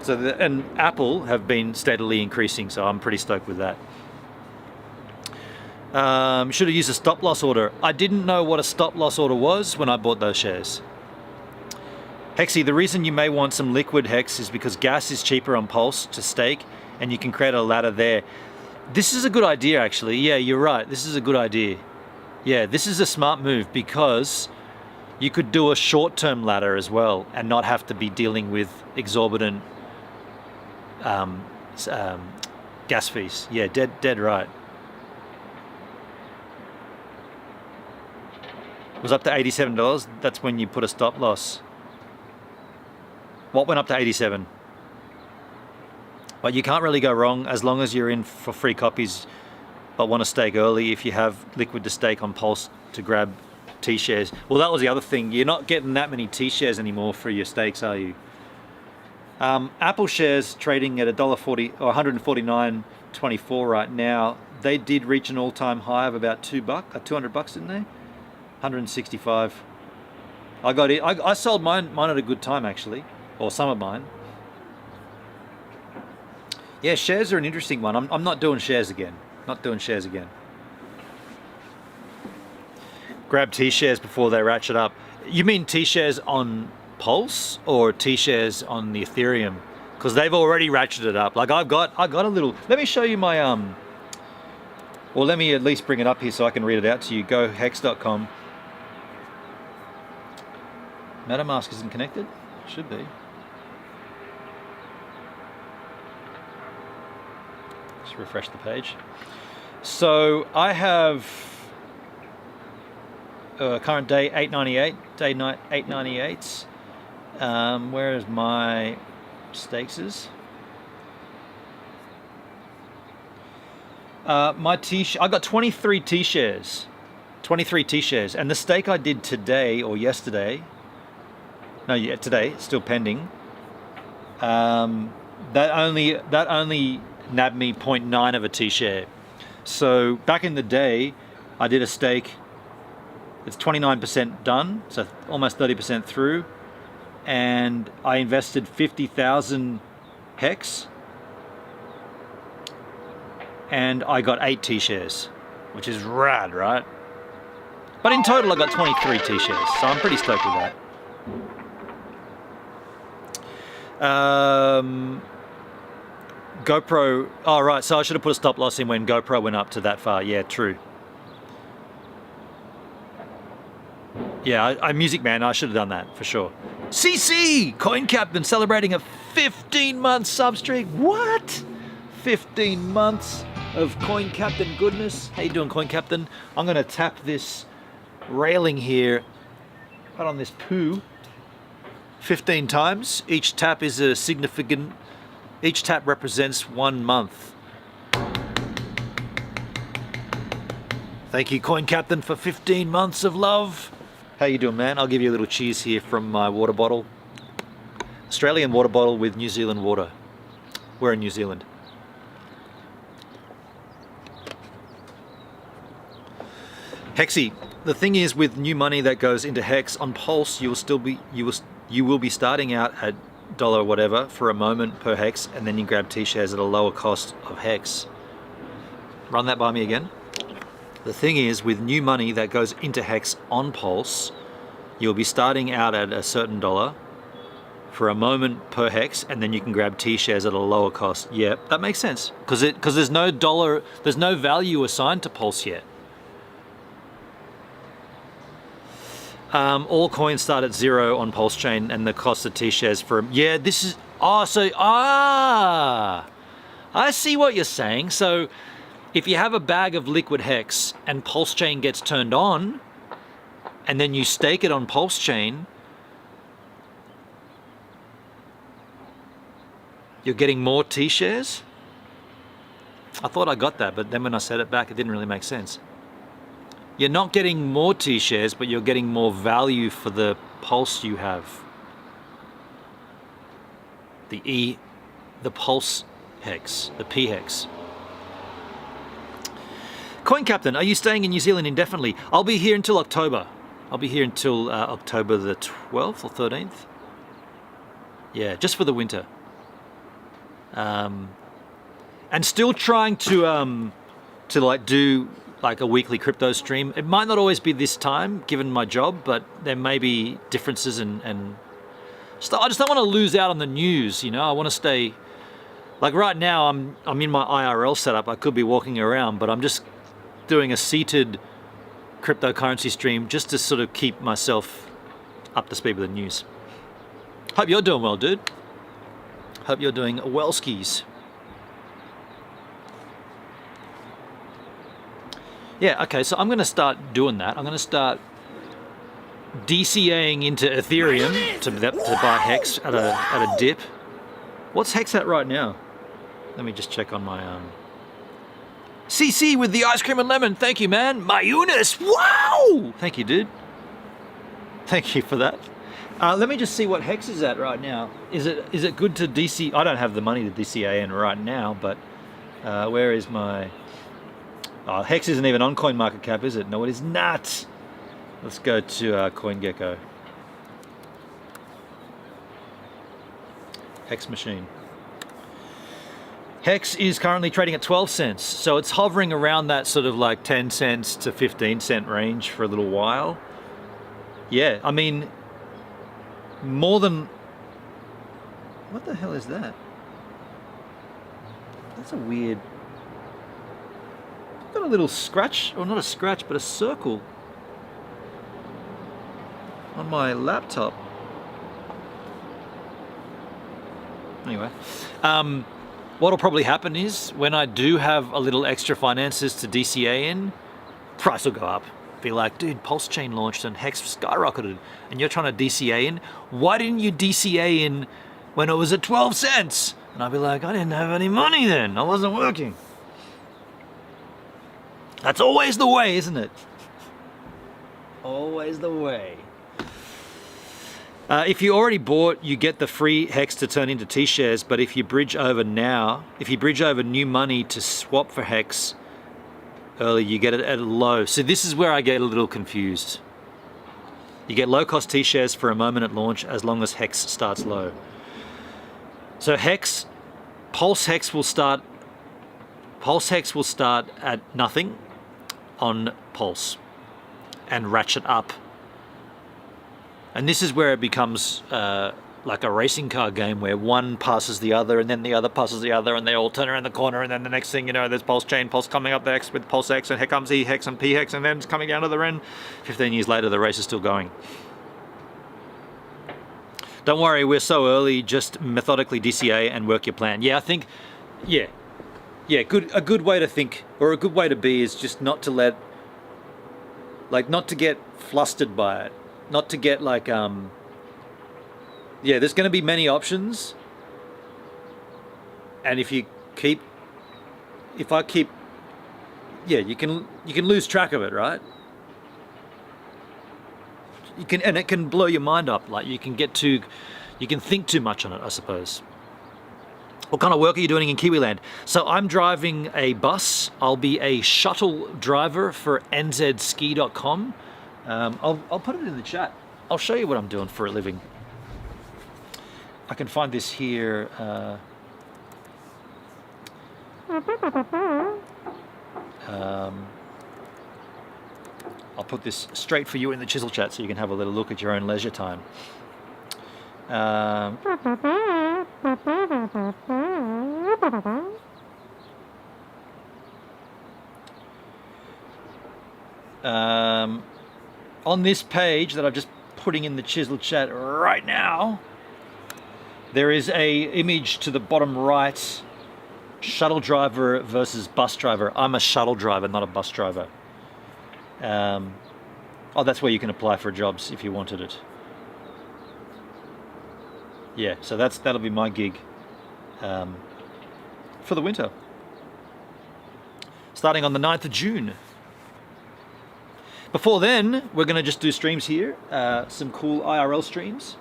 So and Apple have been steadily increasing, so I'm pretty stoked with that. Should have used a stop loss order. I didn't know what a stop loss order was when I bought those shares. Hexy, the reason you may want some liquid Hex is because gas is cheaper on Pulse to stake, and you can create a ladder there. This is a good idea, actually. Yeah, you're right. This is a good idea. Yeah, this is a smart move because you could do a short-term ladder as well and not have to be dealing with exorbitant gas fees. Yeah, dead right. It was up to $87. That's when you put a stop loss. What went up to 87? But you can't really go wrong as long as you're in for free copies but want to stake early. If you have liquid to stake on Pulse to grab T shares. Well, that was the other thing. You're not getting that many T shares anymore for your stakes, are you? Apple shares trading at $1.40 or 149.24 right now. They did reach an all-time high of about $200, didn't they? 165. I got it. I sold mine at a good time actually, or some of mine. Yeah, shares are an interesting one. I'm not doing shares again. Not doing shares again. Grab T-shares before they ratchet up. You mean T-shares on Pulse or T-shares on the Ethereum? Because they've already ratcheted up. Like I got a little. Let me show you my Well, let me at least bring it up here so I can read it out to you. Go hex.com. Metamask isn't connected. Should be. Just refresh the page. So I have current day 898, day night 898. Where is my stakes? My I got 23 T-shares. 23 T-shares. And the stake I did today or yesterday, no, yeah, today, still pending. That only nabbed me 0.9 of a T-share. So back in the day, I did a stake. It's 29% done, so almost 30% through, and I invested 50,000 Hex, and I got 8 T-shares, which is rad, right? But in total, I got 23 T-shares, so I'm pretty stoked with that. GoPro, oh right, so I should have put a stop loss in when GoPro went up to that far. Yeah, true. Yeah, I Music Man, I should have done that for sure. CC! Coin Captain celebrating a 15-month sub streak. What? 15 months of Coin Captain goodness. How you doing, Coin Captain? I'm going to tap this railing here, right on this poo, 15 times. Each tap is a significant, each tap represents 1 month. Thank you, Coin Captain, for 15 months of love. How you doing, man? I'll give you a little cheers here from my water bottle. Australian water bottle with New Zealand water. We're in New Zealand. Hexy, the thing is, with new money that goes into Hex on Pulse, you will be starting out at dollar whatever for a moment per Hex, and then you grab T-shares at a lower cost of Hex. Run that by me again. The thing is, with new money that goes into Hex on Pulse, you'll be starting out at a certain dollar for a moment per Hex, and then you can grab T-shares at a lower cost. Yep, that makes sense, because there's no dollar, there's no value assigned to Pulse yet. All coins start at 0 on PulseChain, and the cost of T-shares for, yeah, this is, I see what you're saying. So if you have a bag of liquid Hex and PulseChain gets turned on, and then you stake it on PulseChain, you're getting more T-shares? I thought I got that, but then when I said it back, it didn't really make sense. You're not getting more T-shares, but you're getting more value for the Pulse you have. The Pulse Hex, the P Hex. Coin Captain, are you staying in New Zealand indefinitely? I'll be here until October. I'll be here until October the 12th or 13th. Yeah, just for the winter. And still trying to like do like a weekly crypto stream. It might not always be this time, given my job, but there may be differences and I just don't want to lose out on the news, you know. I want to stay, like right now I'm in my IRL setup. I could be walking around, but I'm just doing a seated cryptocurrency stream just to sort of keep myself up to speed with the news. Hope you're doing well, dude. Hope you're doing well, skis. Yeah, okay, so I'm going to start doing that. I'm going to start DCAing into Ethereum to buy Hex at a dip. What's Hex at right now? Let me just check on my CC with the ice cream and lemon. Thank you, man. Mayunis. Wow! Thank you, dude. Thank you for that. Let me just see what Hex is at right now. Is it good to DC? I don't have the money to DCA in right now, but where is my... Oh, Hex isn't even on CoinMarketCap, is it? No, it is not. Let's go to CoinGecko. Hex machine. Hex is currently trading at 12 cents, so it's hovering around that sort of like 10 cents to 15 cent range for a little while. Yeah, I mean, more than... What the hell is that? That's a weird... Got a little scratch, or not a scratch, but a circle on my laptop. Anyway, what'll probably happen is when I do have a little extra finances to DCA in, price will go up. Be like, dude, PulseChain launched and Hex skyrocketed, and you're trying to DCA in. Why didn't you DCA in when it was at 12 cents? And I'll be like, I didn't have any money then. I wasn't working. That's always the way, isn't it? Always the way. If you already bought, you get the free Hex to turn into T-shares, but if you bridge over now, if you bridge over new money to swap for Hex early, you get it at a low. So this is where I get a little confused. You get low-cost T-shares for a moment at launch as long as Hex starts low. So Hex, Pulse Hex will start at nothing on Pulse and ratchet up. And this is where it becomes like a racing car game where one passes the other and then the other passes the other and they all turn around the corner, and then the next thing you know, there's PulseChain, Pulse coming up the X with Pulse X, and here comes E hex and P hex, and then it's coming down to the end. 15 years later, the race is still going. Don't worry, we're so early, just methodically DCA and work your plan. Yeah, I think, yeah, a good way to think, or a good way to be, is just not to let, like, not to get flustered by it, not to get like, yeah, there's going to be many options, and if I keep, yeah, you can lose track of it, right? You can, and it can blow your mind up. Like you can think too much on it, I suppose. What kind of work are you doing in Kiwiland? So I'm driving a bus. I'll be a shuttle driver for nzski.com. I'll put it in the chat. I'll show you what I'm doing for a living. I can find this here. I'll put this straight for you in the Chisel chat so you can have a little look at your own leisure time. On this page that I'm just putting in the Chisel chat right now, there is a image to the bottom right, shuttle driver versus bus driver. I'm a shuttle driver, not a bus driver. Oh, that's where you can apply for jobs if you wanted it. Yeah, so that'll be my gig for the winter, starting on the 9th of June. Before then, we're going to just do streams here, some cool IRL streams.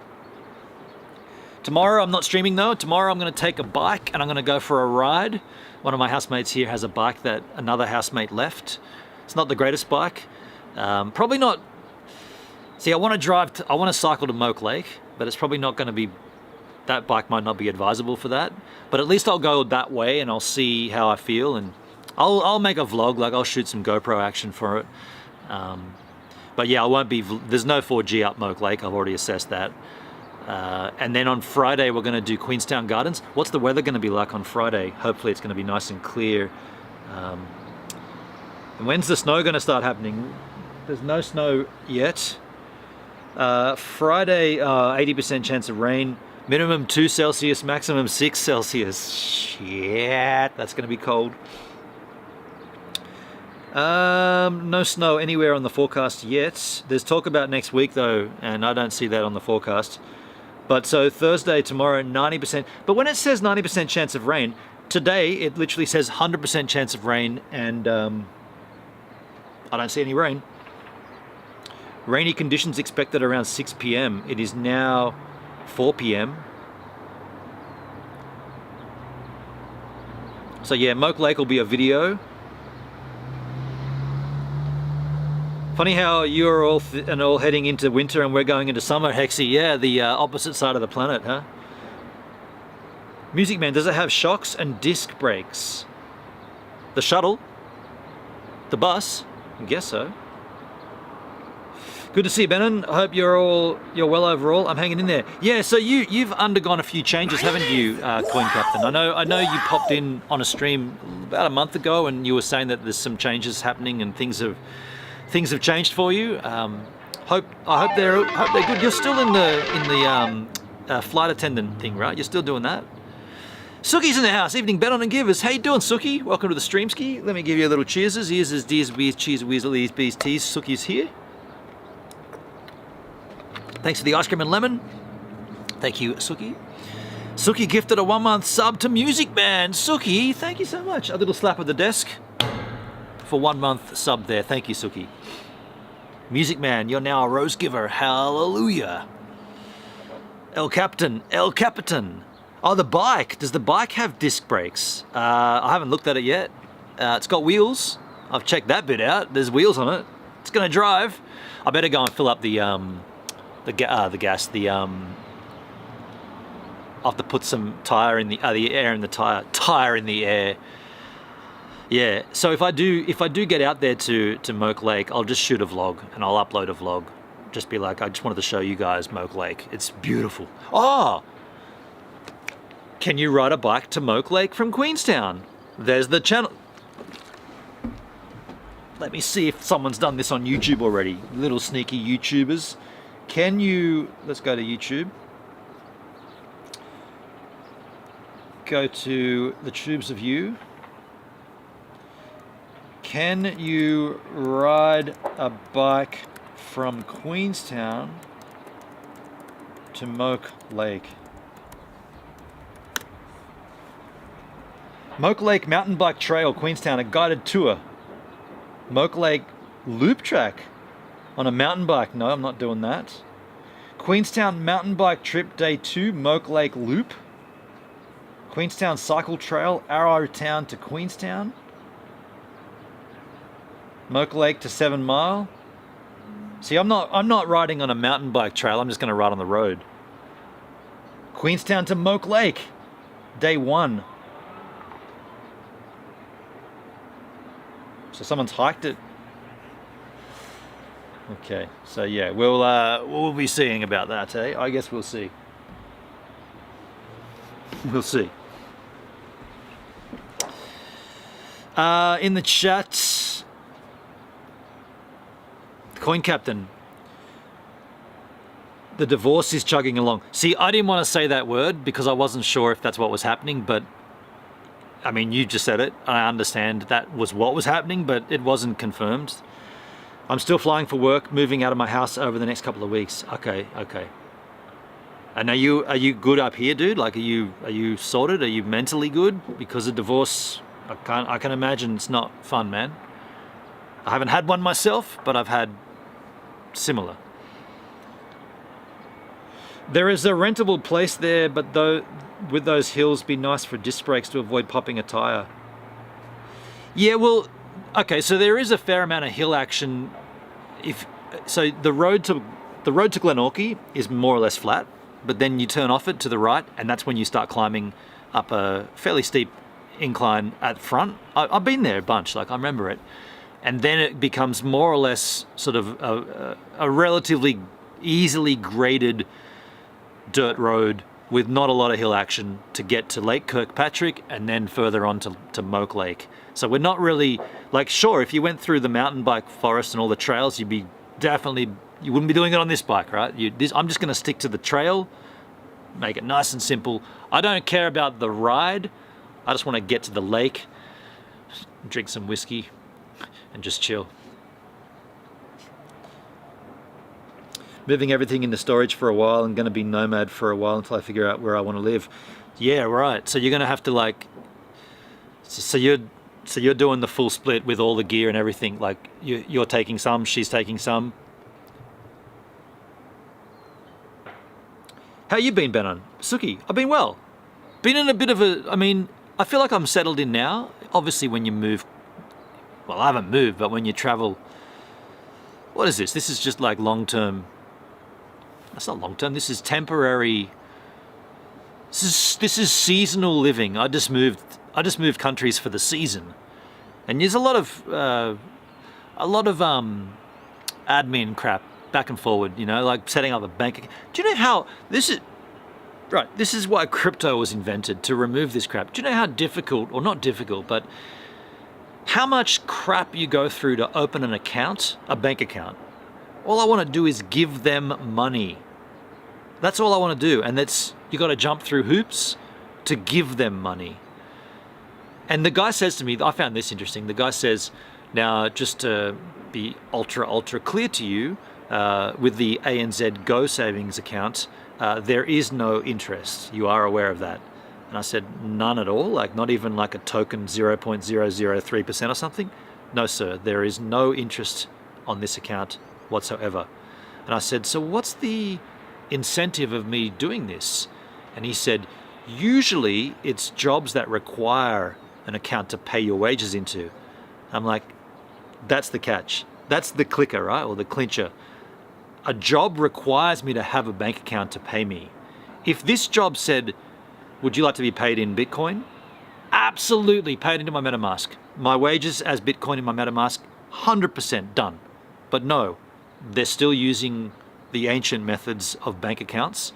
Tomorrow I'm not streaming though. Tomorrow I'm going to take a bike and I'm going to go for a ride. One of my housemates here has a bike that another housemate left. It's not the greatest bike. Probably not. See, I want to cycle to Moke Lake, but it's probably not going to be, that bike might not be advisable for that. But at least I'll go that way and I'll see how I feel, and I'll make a vlog, like I'll shoot some GoPro action for it. But yeah, I won't be, there's no 4G up Moke Lake, I've already assessed that. And then on Friday we're going to do Queenstown Gardens. What's the weather going to be like on Friday? Hopefully it's going to be nice and clear. And when's the snow going to start happening? There's no snow yet. Friday, 80% chance of rain. Minimum 2 Celsius, maximum 6 Celsius. Shit, that's going to be cold. No snow anywhere on the forecast yet. There's talk about next week though, and I don't see that on the forecast. But so Thursday, tomorrow, 90%. But when it says 90% chance of rain, today it literally says 100% chance of rain, and I don't see any rain. Rainy conditions expected around 6 p.m. It is now 4 p.m. So yeah, Moke Lake will be a video. Funny how you're all heading into winter and we're going into summer, Hexy. Yeah, the opposite side of the planet, huh? Music Man, does it have shocks and disc brakes? The shuttle? The bus? I guess so. Good to see you, Benon. I hope you're well overall. I'm hanging in there. Yeah, so you've undergone a few changes, haven't you, Coin Captain? I know you popped in on a stream about a month ago and you were saying that there's some changes happening and things have changed for you. I hope they're good. You're still in the flight attendant thing, right? You're still doing that. Suki's in the house. Evening, Benon and Givers. How you doing, Suki? Welcome to the streamski. Let me give you a little cheerses. Here's his Deers, Beers, Cheese, Weasel, Bees, Teas. Suki's here. Thanks for the ice cream and lemon. Thank you, Suki. Suki gifted a 1-month sub to Music Man. Suki, thank you so much. A little slap at the desk for 1 month sub there. Thank you, Suki. Music Man, you're now a rose giver. Hallelujah. El Capitan. Oh, the bike. Does the bike have disc brakes? I haven't looked at it yet. It's got wheels. I've checked that bit out. There's wheels on it. It's gonna drive. I better go and fill up the gas. I'll have to put some tire in the air in the tire in the air. Yeah. So if I do get out there to Moke Lake, I'll just shoot a vlog and I'll upload a vlog. just be like, I just wanted to show you guys Moke Lake. It's beautiful. Oh! Can you ride a bike to Moke Lake from Queenstown? There's the channel. Let me see if someone's done this on YouTube already. Little sneaky YouTubers. Can you, let's go to YouTube. Go to the Tubes of You. Can you ride a bike from Queenstown to Moke Lake? Moke Lake Mountain Bike Trail, Queenstown, a guided tour. Moke Lake Loop Track on a mountain bike. No, I'm not doing that. Queenstown Mountain Bike Trip Day 2, Moke Lake Loop. Queenstown Cycle Trail, Arrowtown to Queenstown. Moke Lake to 7 Mile. See, I'm not riding on a mountain bike trail. I'm just going to ride on the road. Queenstown to Moke Lake, Day 1. So someone's hiked it. Okay, so yeah, we'll be seeing about that, eh? I guess we'll see. We'll see. In the chat, Coin Captain, the divorce is chugging along. See, I didn't want to say that word because I wasn't sure if that's what was happening, but I mean, you just said it. I understand that was what was happening, but it wasn't confirmed. I'm still flying for work, moving out of my house over the next couple of weeks. Okay. And are you good up here, dude? Like, are you sorted? Are you mentally good? Because a divorce, I can imagine it's not fun, man. I haven't had one myself, but I've had similar. There is a rentable place there, but though with those hills, be nice for disc brakes to avoid popping a tire. Yeah, well, okay, so there is a fair amount of hill action. So the road to Glenorchy is more or less flat, but then you turn off it to the right, and that's when you start climbing up a fairly steep incline at front. I've been there a bunch, like I remember it. And then it becomes more or less sort of a relatively easily graded dirt road with not a lot of hill action to get to Lake Kirkpatrick and then further on to Moke Lake. So we're not really, like, sure, if you went through the mountain bike forest and all the trails, you wouldn't be doing it on this bike, right? I'm just gonna stick to the trail, make it nice and simple. I don't care about the ride. I just wanna get to the lake, drink some whiskey, and just chill. Moving everything into storage for a while and going to be nomad for a while until I figure out where I want to live. Yeah, right. So you're going to have to, like, so you're doing the full split with all the gear and everything. Like, you're taking some, she's taking some. How you been, Benon? Suki, I've been well. Been in a bit of a, I mean, I feel like I'm settled in now. Obviously when you move, well, I haven't moved, but when you travel, what is this? This is just like long-term. That's not long-term. This is temporary. This is seasonal living. I just moved countries for the season, and there's a lot of admin crap back and forward. You know, like setting up a bank account. Do you know how this is? Right. This is why crypto was invented, to remove this crap. Do you know how difficult, or not difficult, but how much crap you go through to open an account, a bank account? All I want to do is give them money. That's all I want to do. And you got to jump through hoops to give them money. And the guy says to me, I found this interesting. The guy says, now just to be ultra clear to you, with the ANZ Go savings account, there is no interest. You are aware of that. And I said, none at all? Like not even like a token 0.003% or something? No, sir, there is no interest on this account whatsoever. And I said, so what's the incentive of me doing this? And he said, usually it's jobs that require an account to pay your wages into. I'm like, that's the catch. That's the clicker, right? Or the clincher. A job requires me to have a bank account to pay me. If this job said, would you like to be paid in Bitcoin? Absolutely, paid into my Metamask. My wages as Bitcoin in my Metamask, 100% done. But no, they're still using the ancient methods of bank accounts.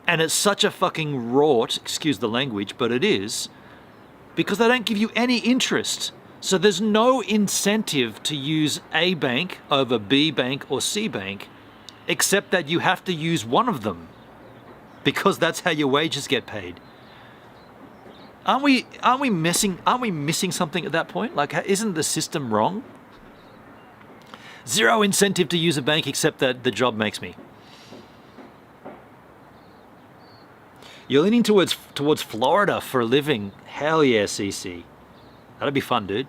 And it's such a fucking rort, excuse the language, but it is, because they don't give you any interest. So there's no incentive to use A bank over B bank or C bank, except that you have to use one of them, because that's how your wages get paid. Aren't we missing something at that point? Like, isn't the system wrong? Zero incentive to use a bank except that the job makes me. You're leaning towards Florida for a living. Hell yeah, CC. That'd be fun, dude.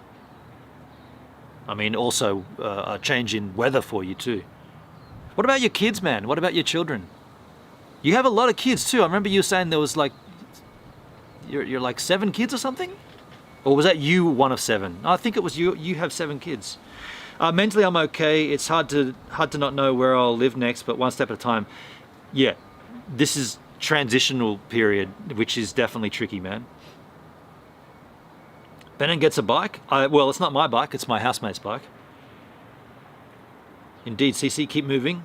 I mean, also a change in weather for you too. What about your kids, man? What about your children? You have a lot of kids too. I remember you saying there was like, you're like 7 kids or something? Or was that you one of 7? I think it was you. You have 7 kids. Mentally, I'm okay. It's hard to not know where I'll live next, but one step at a time. Yeah, this is transitional period, which is definitely tricky, man. Benon gets a bike. Well, it's not my bike, it's my housemate's bike. Indeed, CC, keep moving.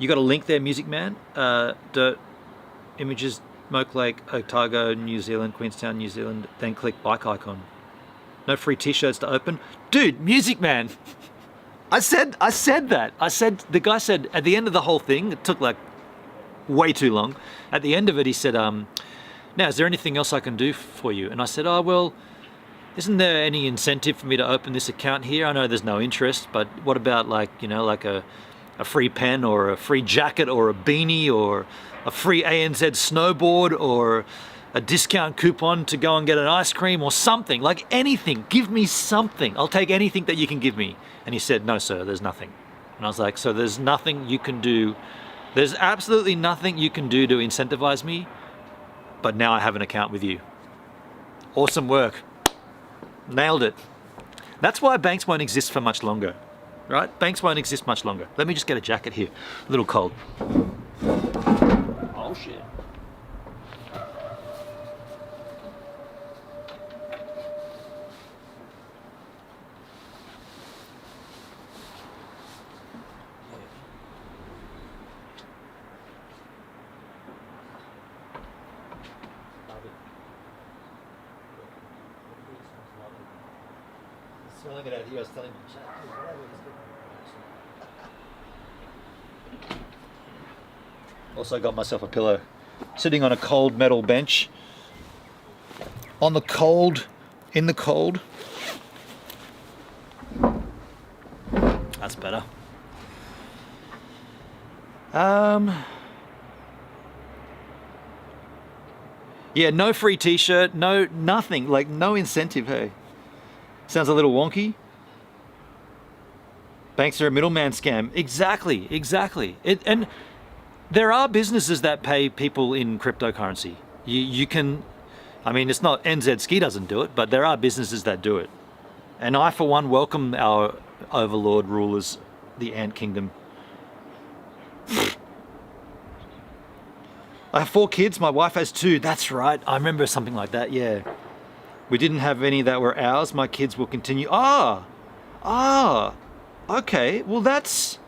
You got a link there, Music Man. Dirt images, Moke Lake, Otago, New Zealand, Queenstown, New Zealand. Then click bike icon. No free t-shirts to open. Dude, Music Man. I said that. The guy said at the end of the whole thing, it took like way too long. At the end of it, he said, now, is there anything else I can do for you? And I said, oh, well, isn't there any incentive for me to open this account here? I know there's no interest, but what about like, you know, like a free pen or a free jacket or a beanie or a free ANZ snowboard or a discount coupon to go and get an ice cream or something, like anything. Give me something. I'll take anything that you can give me. And he said, no, sir, there's nothing. And I was like, so there's nothing you can do. There's absolutely nothing you can do to incentivize me, but now I have an account with you. Awesome work. Nailed it. That's why banks won't exist for much longer, right? Banks won't exist much longer. Let me just get a jacket here. A little cold. Oh, shit. Smelling it out here, I was telling you. Also got myself a pillow. Sitting on a cold metal bench. On the cold, in the cold. That's better. Yeah, no free t-shirt, no nothing, like no incentive, hey. Sounds a little wonky. Banks are a middleman scam. Exactly. And there are businesses that pay people in cryptocurrency. You can, I mean, it's not NZ Ski doesn't do it, but there are businesses that do it. And I, for one, welcome our overlord rulers, the Ant Kingdom. I have 4 kids. My wife has 2. That's right. I remember something like that. Yeah. We didn't have any that were ours. My kids will continue. Okay. Well, that's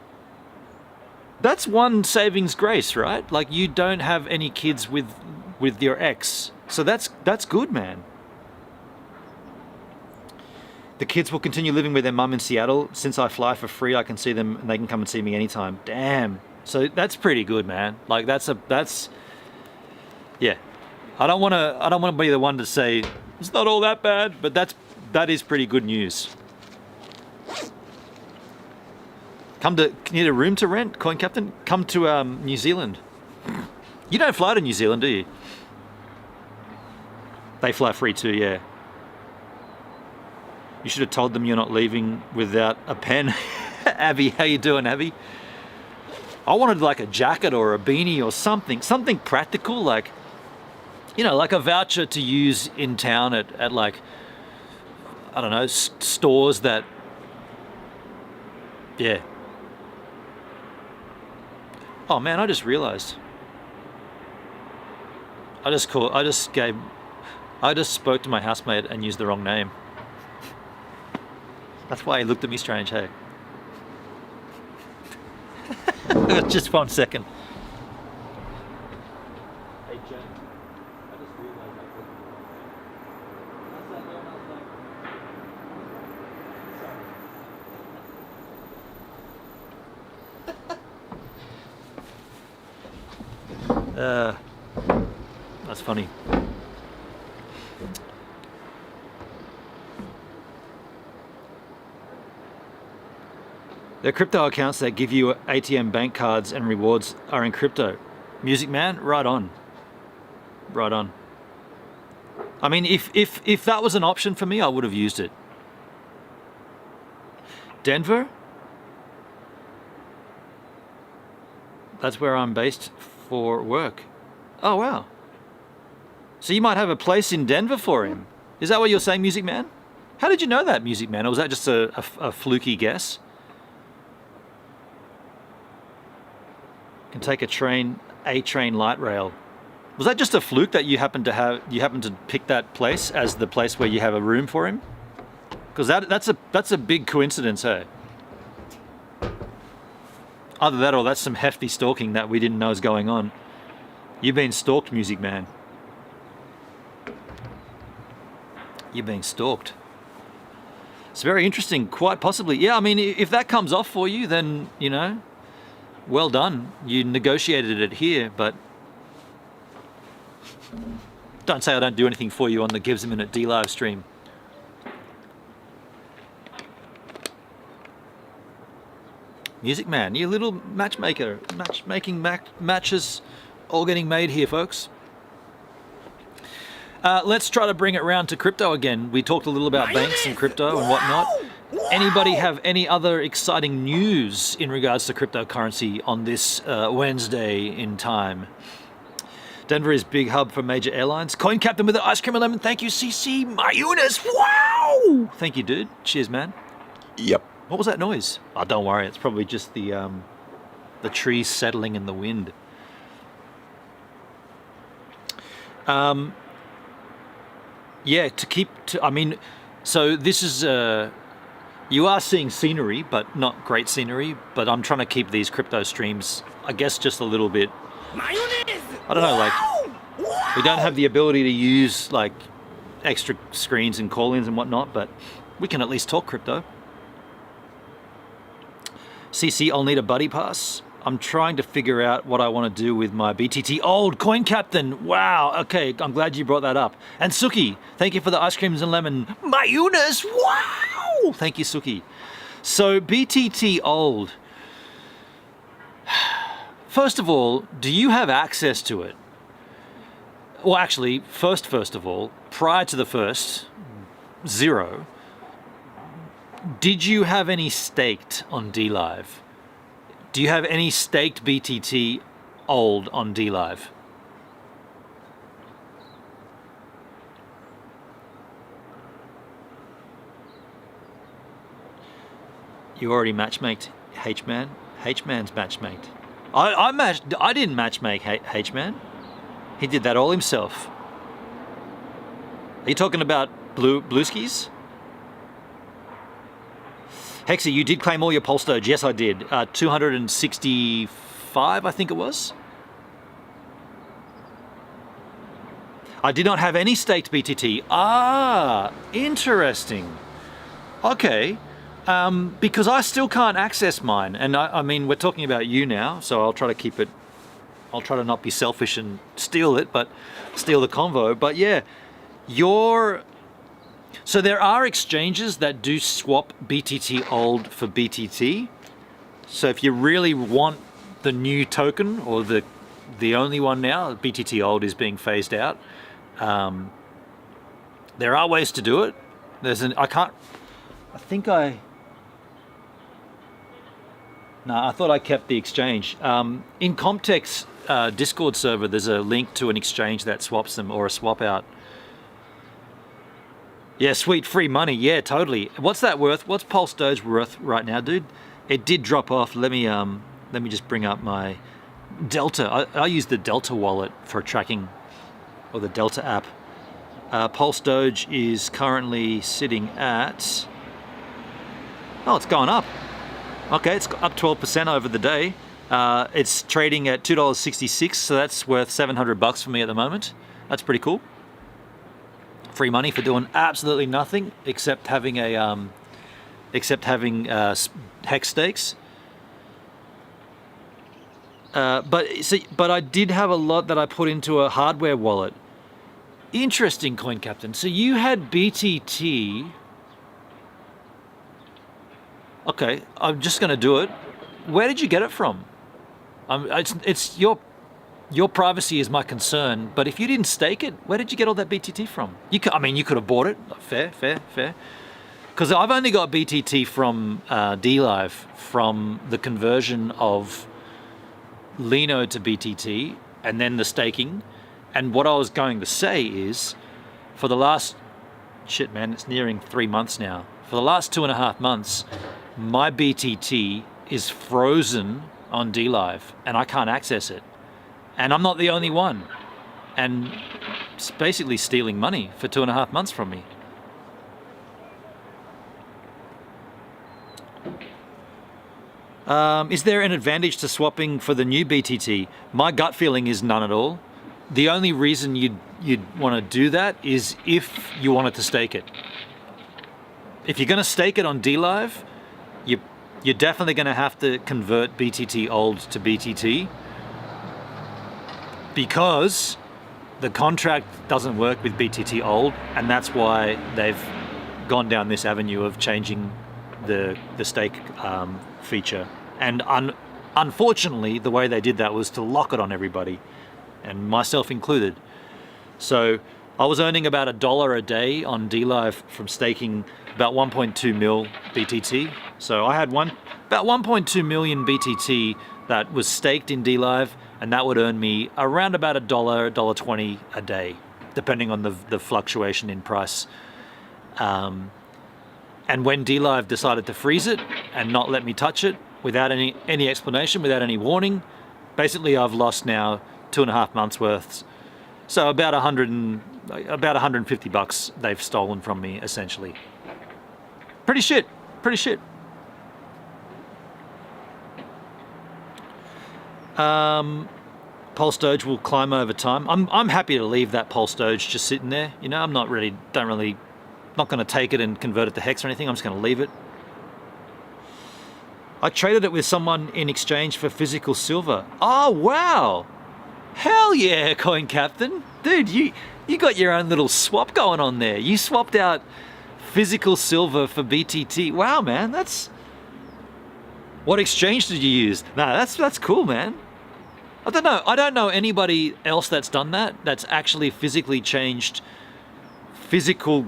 one savings grace, right? Like you don't have any kids with your ex, so that's good, man. The kids will continue living with their mum in Seattle. Since I fly for free, I can see them, and they can come and see me anytime. Damn. So that's pretty good, man. Like that's yeah. I don't want to be the one to say it's not all that bad, but that is pretty good news. Need a room to rent, Coin Captain? Come to New Zealand. You don't fly to New Zealand, do you? They fly free too, yeah. You should have told them you're not leaving without a pen. Abby, how you doing, Abby? I wanted like a jacket or a beanie or something practical, like, you know, like a voucher to use in town at like, I don't know, stores that, yeah. Oh man, I just realized. I just spoke to my housemate and used the wrong name. That's why he looked at me strange, hey. Just 1 second. That's funny. The crypto accounts that give you ATM bank cards and rewards are in crypto. Music Man, right on. Right on. I mean, if that was an option for me, I would have used it. Denver? That's where I'm based for work. Oh, wow. So you might have a place in Denver for him. Is that what you're saying, Music Man? How did you know that, Music Man? Or was that just a fluky guess? Can take a train light rail. Was that just a fluke that you happened to pick that place as the place where you have a room for him? Because that's a big coincidence, hey? Either that or that's some hefty stalking that we didn't know was going on. You've been stalked, Music Man. You're being stalked. It's very interesting, quite possibly. Yeah, I mean, if that comes off for you, then, you know, well done. You negotiated it here, but don't say I don't do anything for you on the Gives a Minute D live stream. Music Man, you little matchmaker. Matches all getting made here, folks. Let's try to bring it round to crypto again. We talked a little about banks and crypto and whatnot. Anybody have any other exciting news in regards to cryptocurrency on this Wednesday in time? Denver is big hub for major airlines. Coin Captain with the ice cream lemon. Thank you, CC Mayunas. Wow! Thank you, dude. Cheers, man. Yep. What was that noise? Oh, don't worry. It's probably just the trees settling in the wind. Yeah, I mean, so this is, you are seeing scenery, but not great scenery, but I'm trying to keep these crypto streams, I guess, just a little bit, I don't know, like, we don't have the ability to use, like, extra screens and call-ins and whatnot, but we can at least talk crypto. CC, I'll need a buddy pass. I'm trying to figure out what I want to do with my BTT old Coin Captain. Wow. Okay, I'm glad you brought that up. And Suki, thank you for the ice creams and lemon. Mayunas. Wow. Thank you, Suki. So BTT old. First of all, do you have access to it? Well, actually, first of all, prior to the first, 0, did you have any staked on DLive? Do you have any staked BTT old on DLive? You already matchmaked H-Man? H-Man's matchmaked. I didn't matchmake H-Man. He did that all himself. Are you talking about Blueskis? Hexy, you did claim all your Pulse Doge. Yes, I did. 265, I think it was. I did not have any staked BTT. Ah, interesting. Okay. Because I still can't access mine. And I mean, we're talking about you now, so I'll try to keep it, I'll try to not be selfish and steal it, but steal the convo. But yeah, so there are exchanges that do swap BTT old for BTT. So if you really want the new token, or the only one now, BTT old is being phased out. There are ways to do it. I thought I kept the exchange. In Comtech's Discord server, there's a link to an exchange that swaps them, or a swap out. Yeah, sweet free money. Yeah, totally. What's that worth? What's Pulse Doge worth right now, dude? It did drop off. Let me just bring up my Delta. I use the Delta wallet for tracking, or the Delta app. Pulse Doge is currently sitting at, oh, it's going up. Okay, it's up 12% over the day. It's trading at $2.66, so that's worth $700 for me at the moment. That's pretty cool. Free money for doing absolutely nothing except having a hex stakes. But I did have a lot that I put into a hardware wallet. Interesting, Coin Captain. So you had BTT. Okay, I'm just going to do it. Where did you get it from? It's your privacy is my concern. But if you didn't stake it, where did you get all that BTT from? You could have bought it. Fair. Because I've only got BTT from DLive, from the conversion of Lino to BTT, and then the staking. And what I was going to say is, for the last, it's nearing 3 months now. For the last 2.5 months, my BTT is frozen on DLive, and I can't access it. And I'm not the only one. And it's basically stealing money for 2.5 months from me. Is there an advantage to swapping for the new BTT? My gut feeling is none at all. The only reason you'd want to do that is if you wanted to stake it. If you're going to stake it on DLive, you're definitely going to have to convert BTT old to BTT, because the contract doesn't work with BTT old, and that's why they've gone down this avenue of changing the stake feature. And unfortunately, the way they did that was to lock it on everybody, and myself included. So I was earning about $1 a day on DLive from staking about 1.2 mil BTT. So I had about 1.2 million BTT that was staked in DLive, and that would earn me around about $1, $1.20 a day, depending on the fluctuation in price. And when DLive decided to freeze it and not let me touch it without any explanation, without any warning, basically I've lost now 2.5 months worth. So about $150 they've stolen from me, essentially. Pretty shit. Pulse Doge will climb over time. I'm happy to leave that Pulse Doge just sitting there. You know, I'm not going to take it and convert it to hex or anything. I'm just going to leave it. I traded it with someone in exchange for physical silver. Oh wow! Hell yeah, Coin Captain, dude, you got your own little swap going on there. You swapped out physical silver for BTT. Wow, man, what exchange did you use? Nah, that's cool, man. I don't know anybody else that's done that. That's actually physically changed physical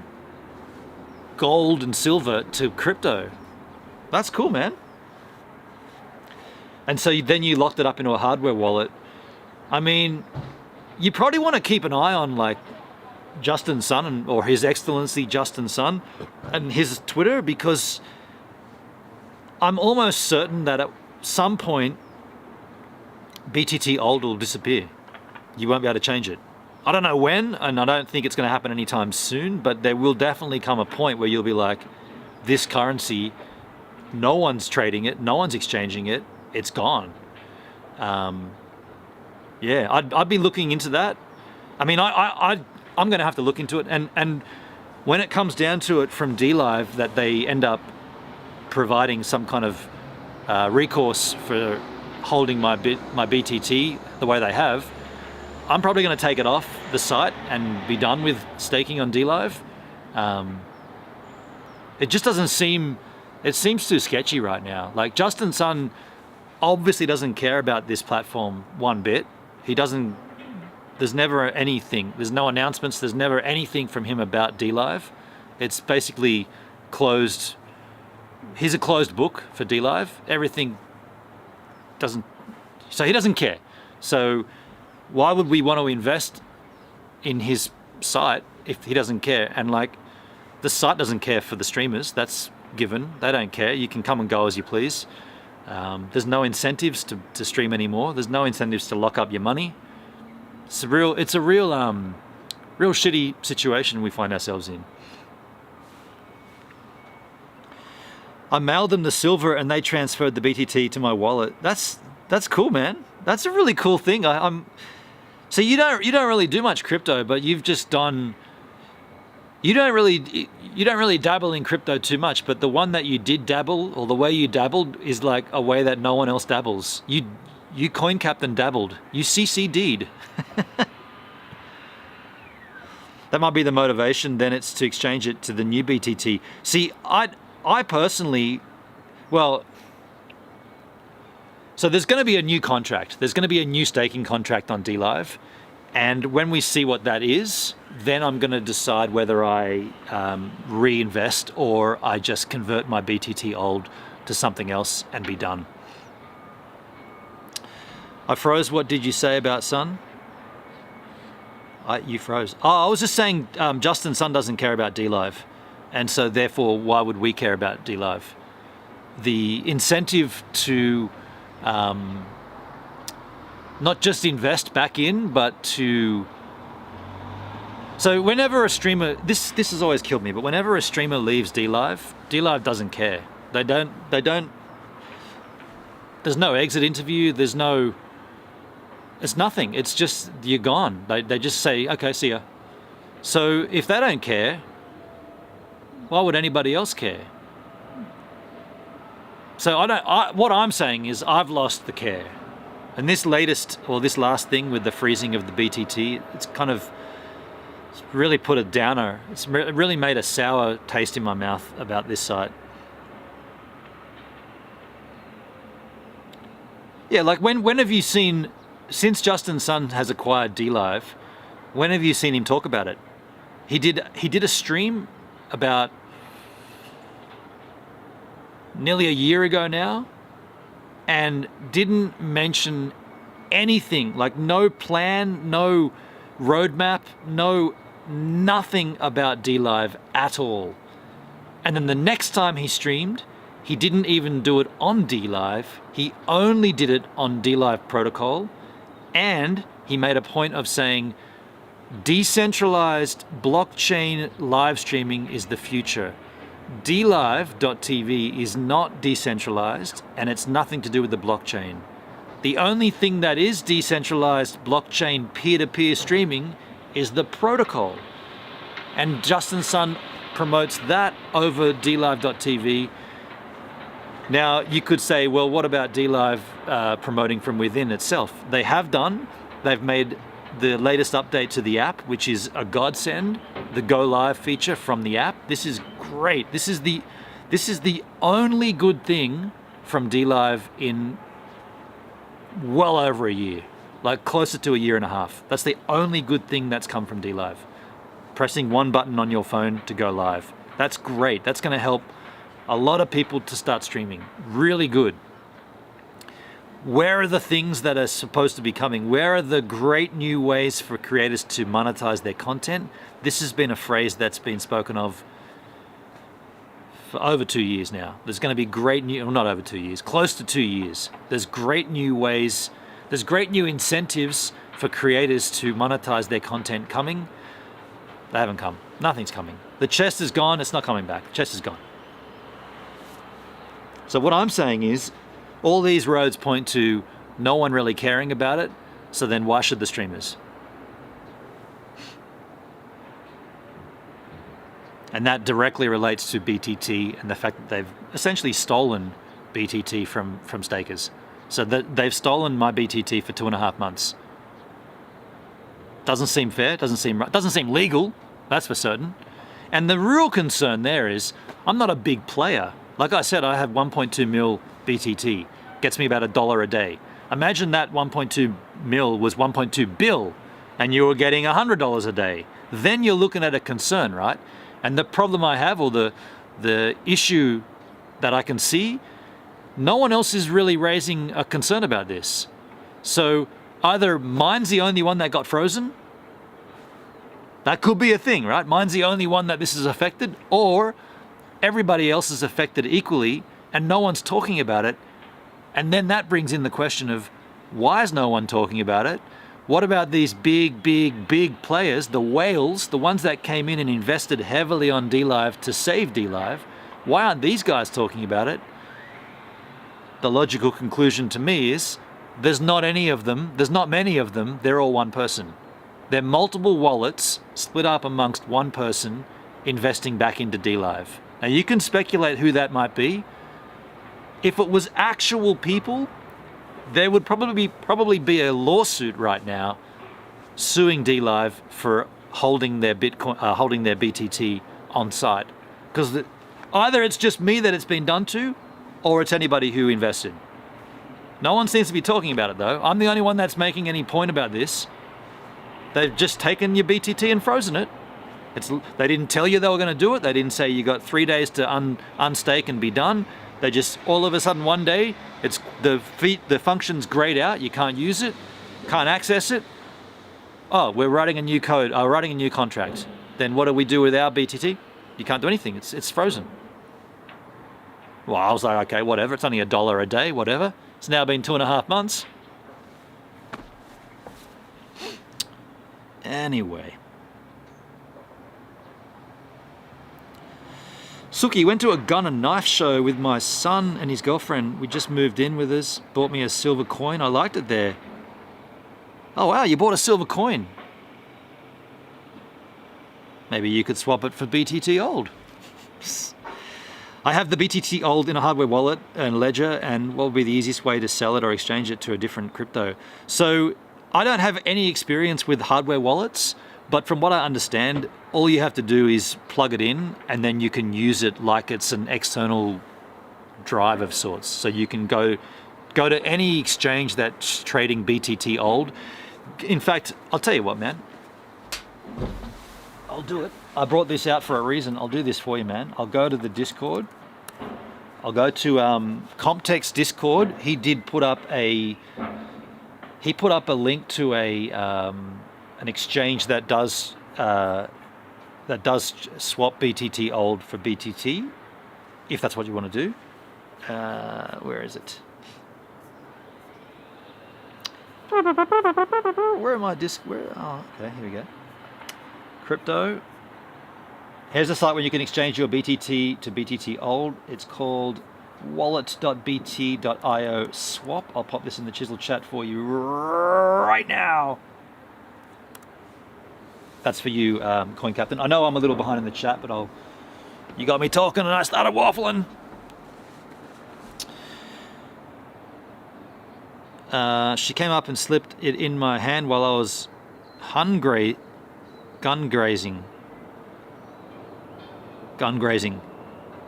gold and silver to crypto. That's cool, man. And so then you locked it up into a hardware wallet. I mean, you probably want to keep an eye on like Justin Sun or His Excellency Justin Sun and his Twitter, because I'm almost certain that at some point BTT old will disappear. You won't be able to change it. I don't know when, and I don't think it's going to happen anytime soon, but there will definitely come a point where you'll be like, this currency, no one's trading it, no one's exchanging it, it's gone. Yeah, I'd be looking into that. I mean, I'm going to have to look into it, and when it comes down to it from DLive that they end up providing some kind of recourse for holding my BTT the way they have, I'm probably going to take it off the site and be done with staking on DLive. It just doesn't seem, it seems too sketchy right now. Like, Justin Sun obviously doesn't care about this platform one bit. He doesn't, there's never anything, there's no announcements, there's never anything from him about DLive. It's basically closed. He's a closed book for DLive. Everything doesn't, so he doesn't care. So why would we want to invest in his site if he doesn't care? And like, the site doesn't care for the streamers. That's given. They don't care. You can come and go as you please. There's no incentives to stream anymore. There's no incentives to lock up your money. It's a real shitty situation we find ourselves in. I mailed them the silver and they transferred the BTT to my wallet. That's cool, man. That's a really cool thing. So you don't really do much crypto, but you've just done. You don't really dabble in crypto too much, but the one that you did dabble, or the way you dabbled, is like a way that no one else dabbles. You coin captain dabbled. You CCD'd. That might be the motivation. Then it's to exchange it to the new BTT. See, I personally, well, so there's going to be a new contract. There's going to be a new staking contract on DLive. And when we see what that is, then I'm going to decide whether I reinvest or I just convert my BTT old to something else and be done. I froze. What did you say about Sun? You froze. Oh, I was just saying Justin Sun doesn't care about DLive. And so therefore, why would we care about DLive? The incentive to not just invest back in, but to... So whenever a streamer... This has always killed me, but whenever a streamer leaves DLive doesn't care. They don't... There's no exit interview, there's no... It's nothing, it's just, you're gone. They just say, okay, see ya. So if they don't care, why would anybody else care? So what I'm saying is I've lost the care. And this last thing with the freezing of the BTT, it's really put a downer. It's really made a sour taste in my mouth about this site. Yeah, like when have you seen, since Justin Sun has acquired DLive, when have you seen him talk about it? He did a stream about nearly a year ago now, and didn't mention anything, like no plan, no roadmap, nothing about DLive at all. And then the next time he streamed, he didn't even do it on DLive, he only did it on DLive protocol, and he made a point of saying decentralized blockchain live streaming is the future. DLive.tv is not decentralized, and it's nothing to do with the blockchain. The only thing that is decentralized blockchain peer-to-peer streaming is the protocol. And Justin Sun promotes that over DLive.tv. Now, you could say, well, what about DLive promoting from within itself? They have done. They've made the latest update to the app, which is a godsend, the Go Live feature from the app. This is great. This is the only good thing from DLive in well over a year, like closer to a year and a half. That's the only good thing that's come from DLive. Pressing one button on your phone to go live. That's great. That's going to help a lot of people to start streaming. Really good. Where are the things that are supposed to be coming? Where are the great new ways for creators to monetize their content? This has been a phrase that's been spoken of for over 2 years now. There's going to be great new, well, not over 2 years, close to 2 years. There's great new ways, there's great new incentives for creators to monetize their content coming. They haven't come. Nothing's coming. The chest is gone, it's not coming back. The chest is gone. So what I'm saying is, all these roads point to no one really caring about it, so then why should the streamers? And that directly relates to BTT and the fact that they've essentially stolen BTT from stakers. So that they've stolen my BTT for 2.5 months. Doesn't seem fair, doesn't seem right, doesn't seem legal, that's for certain. And the real concern there is, I'm not a big player. Like I said, I have 1.2 mil BTT, gets me about $1 a day. Imagine that 1.2 mil was 1.2 bill and you were getting $100 a day. Then you're looking at a concern, right? And the problem I have, or the issue that I can see, no one else is really raising a concern about this. So either mine's the only one that got frozen, that could be a thing, right? Mine's the only one that this is affected, or everybody else is affected equally and no one's talking about it. And then that brings in the question of, why is no one talking about it? What about these big players, the whales, the ones that came in and invested heavily on DLive to save DLive? Why aren't these guys talking about it? The logical conclusion to me is there's not many of them, they're all one person. They're multiple wallets split up amongst one person investing back into DLive. Now you can speculate who that might be. If it was actual people, there would probably be a lawsuit right now suing DLive for holding their Bitcoin, holding their BTT on site, because either it's just me that it's been done to, or it's anybody who invested. No one seems to be talking about it though. I'm the only one that's making any point about this. They've just taken your BTT and frozen it. They didn't tell you they were going to do it. They didn't say you got 3 days to unstake and be done. They just all of a sudden one day the function's grayed out. You can't use it, can't access it. Oh, we're writing a new code. Writing a new contract. Then what do we do with our BTT? You can't do anything. It's frozen. Well, I was like, okay, whatever. It's only $1 a day, whatever. It's now been 2.5 months. Anyway. Suki went to a gun and knife show with my son and his girlfriend. We just moved in with us. Bought me a silver coin. I liked it there. Oh wow, you bought a silver coin. Maybe you could swap it for BTT old. I have the BTT old in a hardware wallet and ledger, and what would be the easiest way to sell it or exchange it to a different crypto? So I don't have any experience with hardware wallets, but from what I understand, all you have to do is plug it in and then you can use it like it's an external drive of sorts. So you can go to any exchange that's trading BTT old. In fact, I'll tell you what, man. I'll do it. I brought this out for a reason. I'll do this for you, man. I'll go to the Discord. I'll go to Comptech's Discord. He did put up a link to an exchange that does swap BTT old for BTT, if that's what you want to do. Where is it? Where am I? Oh, okay, here we go. Crypto. Here's a site where you can exchange your BTT to BTT old. It's called wallet.bt.io swap. I'll pop this in the Chisel chat for you right now. That's for you, Coin Captain. I know I'm a little behind in the chat, but you got me talking and I started waffling. She came up and slipped it in my hand while I was gun grazing.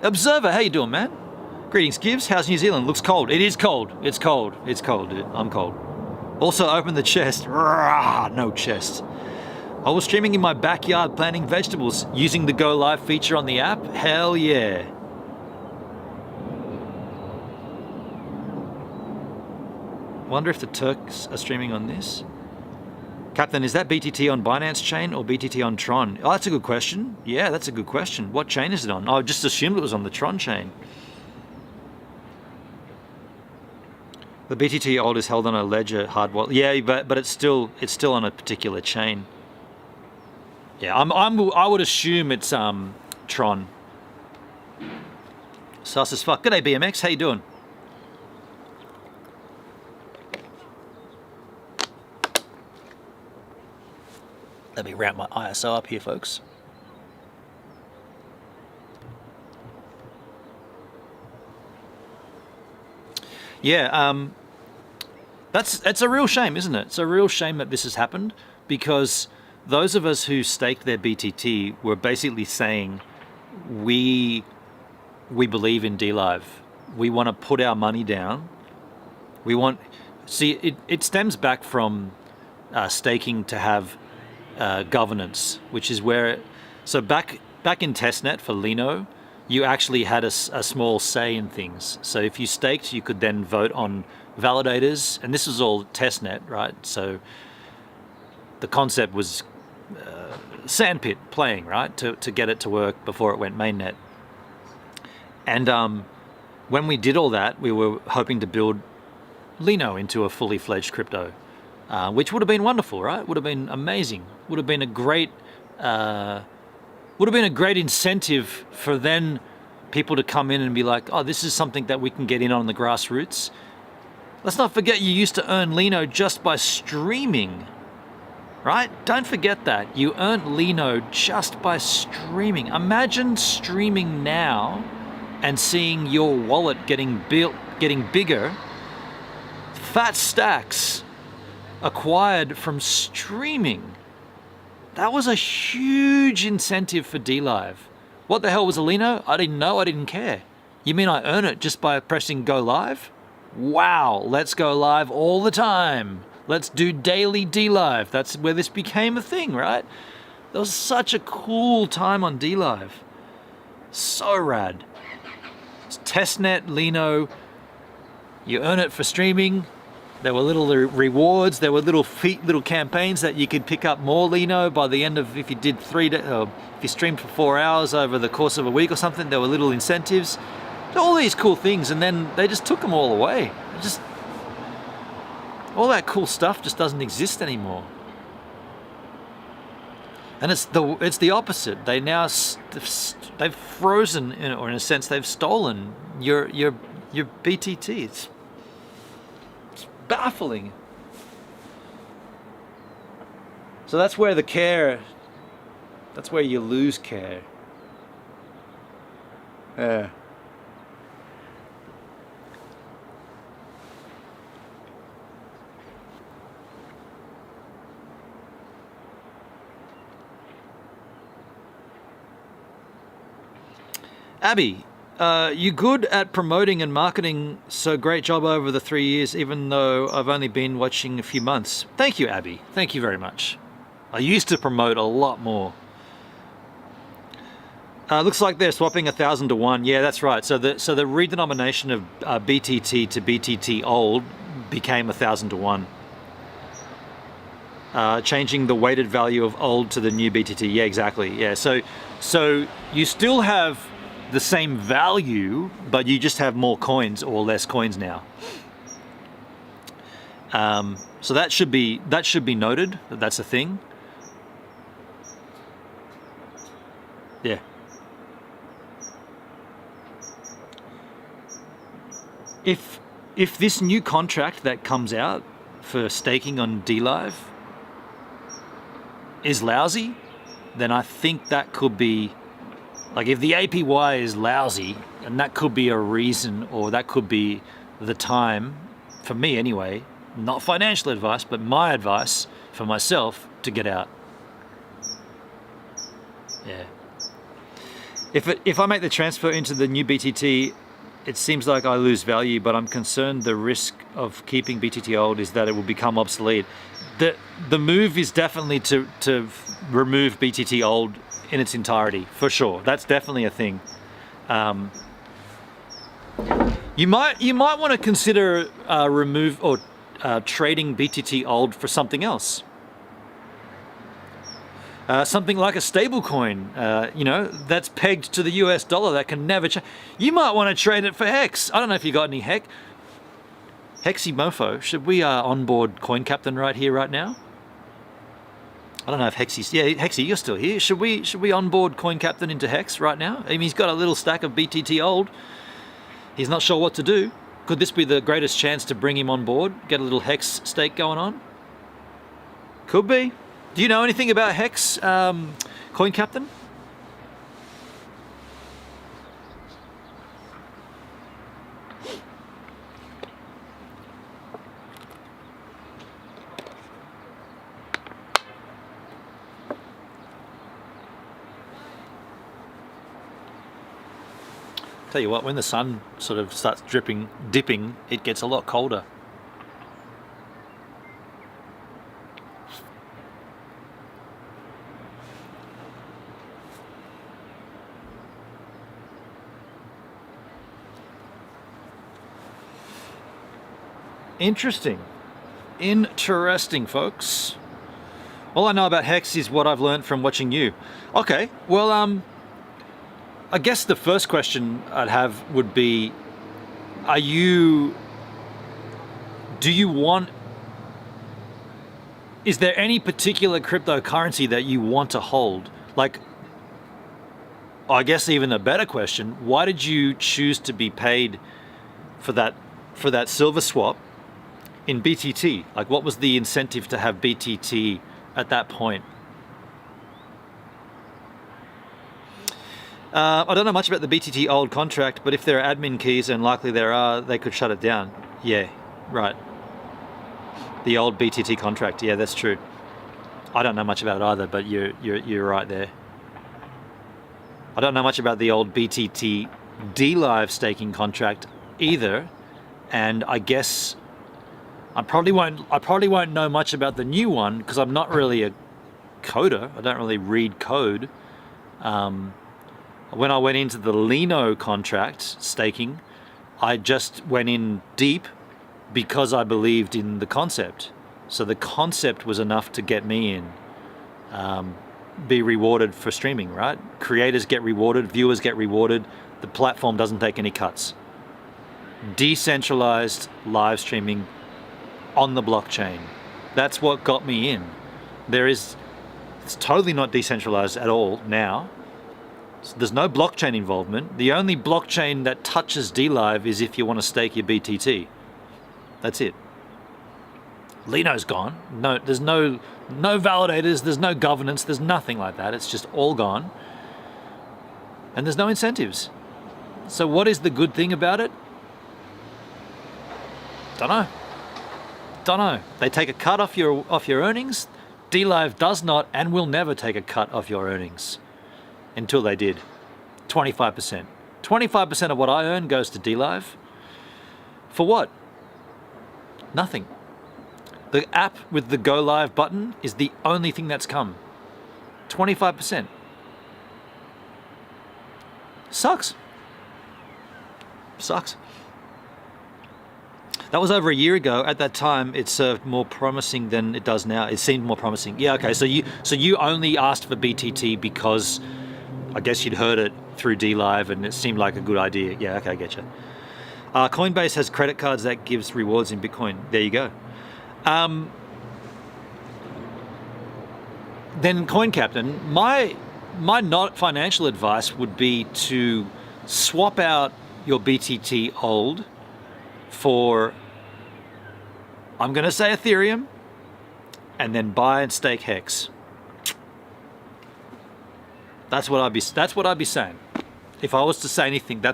Observer, how you doing, man? Greetings, Gibbs. How's New Zealand? Looks cold. It is cold. It's cold. It's cold, dude. I'm cold. Also, open the chest. Rah, no chest. I was streaming in my backyard planting vegetables using the Go Live feature on the app. Hell yeah. Wonder if the Turks are streaming on this. Captain, is that BTT on Binance chain or BTT on Tron? Oh, that's a good question. Yeah, that's a good question. What chain is it on? I just assumed it was on the Tron chain. The BTT old is held on a ledger hard wallet. Yeah, but it's still on a particular chain. Yeah, I would assume it's Tron. Sus as fuck. G'day BMX, how you doing? Let me ramp my ISO up here, folks. Yeah, it's a real shame, isn't it? It's a real shame that this has happened, because those of us who staked their BTT were basically saying, we believe in DLive. We want to put our money down. It stems back from staking to have governance, which is where, so back in testnet for Lino, you actually had a small say in things. So if you staked, you could then vote on validators, and this was all testnet, right? So the concept was sandpit playing, right, to get it to work before it went mainnet. And when we did all that, we were hoping to build Lino into a fully fledged crypto. Which would have been wonderful, right? Would have been amazing. Would have been a great incentive for then people to come in and be like, oh, this is something that we can get in on the grassroots. Let's not forget you used to earn Lino just by streaming, right? Don't forget that. You earned Lino just by streaming. Imagine streaming now and seeing your wallet getting bigger. Fat stacks acquired from streaming. That was a huge incentive for DLive. What the hell was a Lino? I didn't know, I didn't care. You mean I earn it just by pressing go live? Wow, let's go live all the time. Let's do daily DLive. That's where this became a thing, right? That was such a cool time on DLive. So rad. It's testnet, Lino. You earn it for streaming. There were little rewards. There were little campaigns that you could pick up more Lino by the end of, if you did if you streamed for 4 hours over the course of a week or something. There were little incentives. All these cool things, and then they just took them all away. All that cool stuff just doesn't exist anymore. And it's the opposite. They now they've frozen, or in a sense, they've stolen your BTT. It's baffling. So that's where that's where you lose care. Yeah. Abby, you good at promoting and marketing, so great job over the 3 years, even though I've only been watching a few months. Thank you, Abby. Thank you very much. I used to promote a lot more. Looks like they're swapping 1,000 to 1. Yeah, that's right. So the redenomination of BTT to BTT old became 1,000 to 1. Changing the weighted value of old to the new BTT. Yeah, exactly. Yeah. So you still have the same value, but you just have more coins or less coins now. So that should be noted. That's a thing. Yeah. If this new contract that comes out for staking on DLive is lousy, then I think that could be, like, if the APY is lousy, and that could be a reason, or that could be the time, for me anyway, not financial advice, but my advice for myself, to get out. Yeah. If I make the transfer into the new BTT, it seems like I lose value, but I'm concerned the risk of keeping BTT old is that it will become obsolete. The move is definitely to remove BTT old in its entirety, for sure. That's definitely a thing. You might want to consider trading BTT old for something else. Something like a stable coin, that's pegged to the US dollar that can never change. You might want to trade it for Hex. I don't know if you got any Hexy mofo. Should we onboard Coin Captain right here, right now? I don't know if Hexy, you're still here. Should we onboard Coin Captain into Hex right now? I mean, he's got a little stack of BTT old. He's not sure what to do. Could this be the greatest chance to bring him on board? Get a little Hex stake going on? Could be. Do you know anything about Hex, Coin Captain? Tell you what, when the sun sort of starts dipping, it gets a lot colder. Interesting, folks. All I know about Hex is what I've learned from watching you. Okay, well, I guess the first question I'd have would be, is there any particular cryptocurrency that you want to hold? Like, I guess even a better question, why did you choose to be paid for that silver swap in BTT? Like, what was the incentive to have BTT at that point? I don't know much about the BTT old contract, but if there are admin keys, and likely there are, they could shut it down. Yeah, right. The old BTT contract, yeah, that's true. I don't know much about it either, but you're right there. I don't know much about the old BTT DLive staking contract either, and I guess I probably won't know much about the new one because I'm not really a coder. I don't really read code. When I went into the Lino contract staking, I just went in deep because I believed in the concept. So the concept was enough to get me in. Be rewarded for streaming, right? Creators get rewarded, viewers get rewarded. The platform doesn't take any cuts. Decentralized live streaming on the blockchain. That's what got me in. It's totally not decentralized at all now. So there's no blockchain involvement. The only blockchain that touches DLive is if you want to stake your BTT. That's it. Lino's gone. No, there's no validators, there's no governance, there's nothing like that. It's just all gone. And there's no incentives. So what is the good thing about it? Don't know. They take a cut off your earnings. DLive does not and will never take a cut off your earnings. Until they did. 25%. 25% of what I earn goes to DLive. For what? Nothing. The app with the go live button is the only thing that's come. 25%. Sucks. That was over a year ago. At that time, it served more promising than it does now. It seemed more promising. Yeah, okay. So you only asked for BTT because I guess you'd heard it through DLive and it seemed like a good idea. Yeah, okay, I get you. Coinbase has credit cards that gives rewards in Bitcoin. There you go. Then Coin Captain, my not financial advice would be to swap out your BTT old for, I'm going to say Ethereum, and then buy and stake Hex. That's what I'd be saying. If I was to say anything,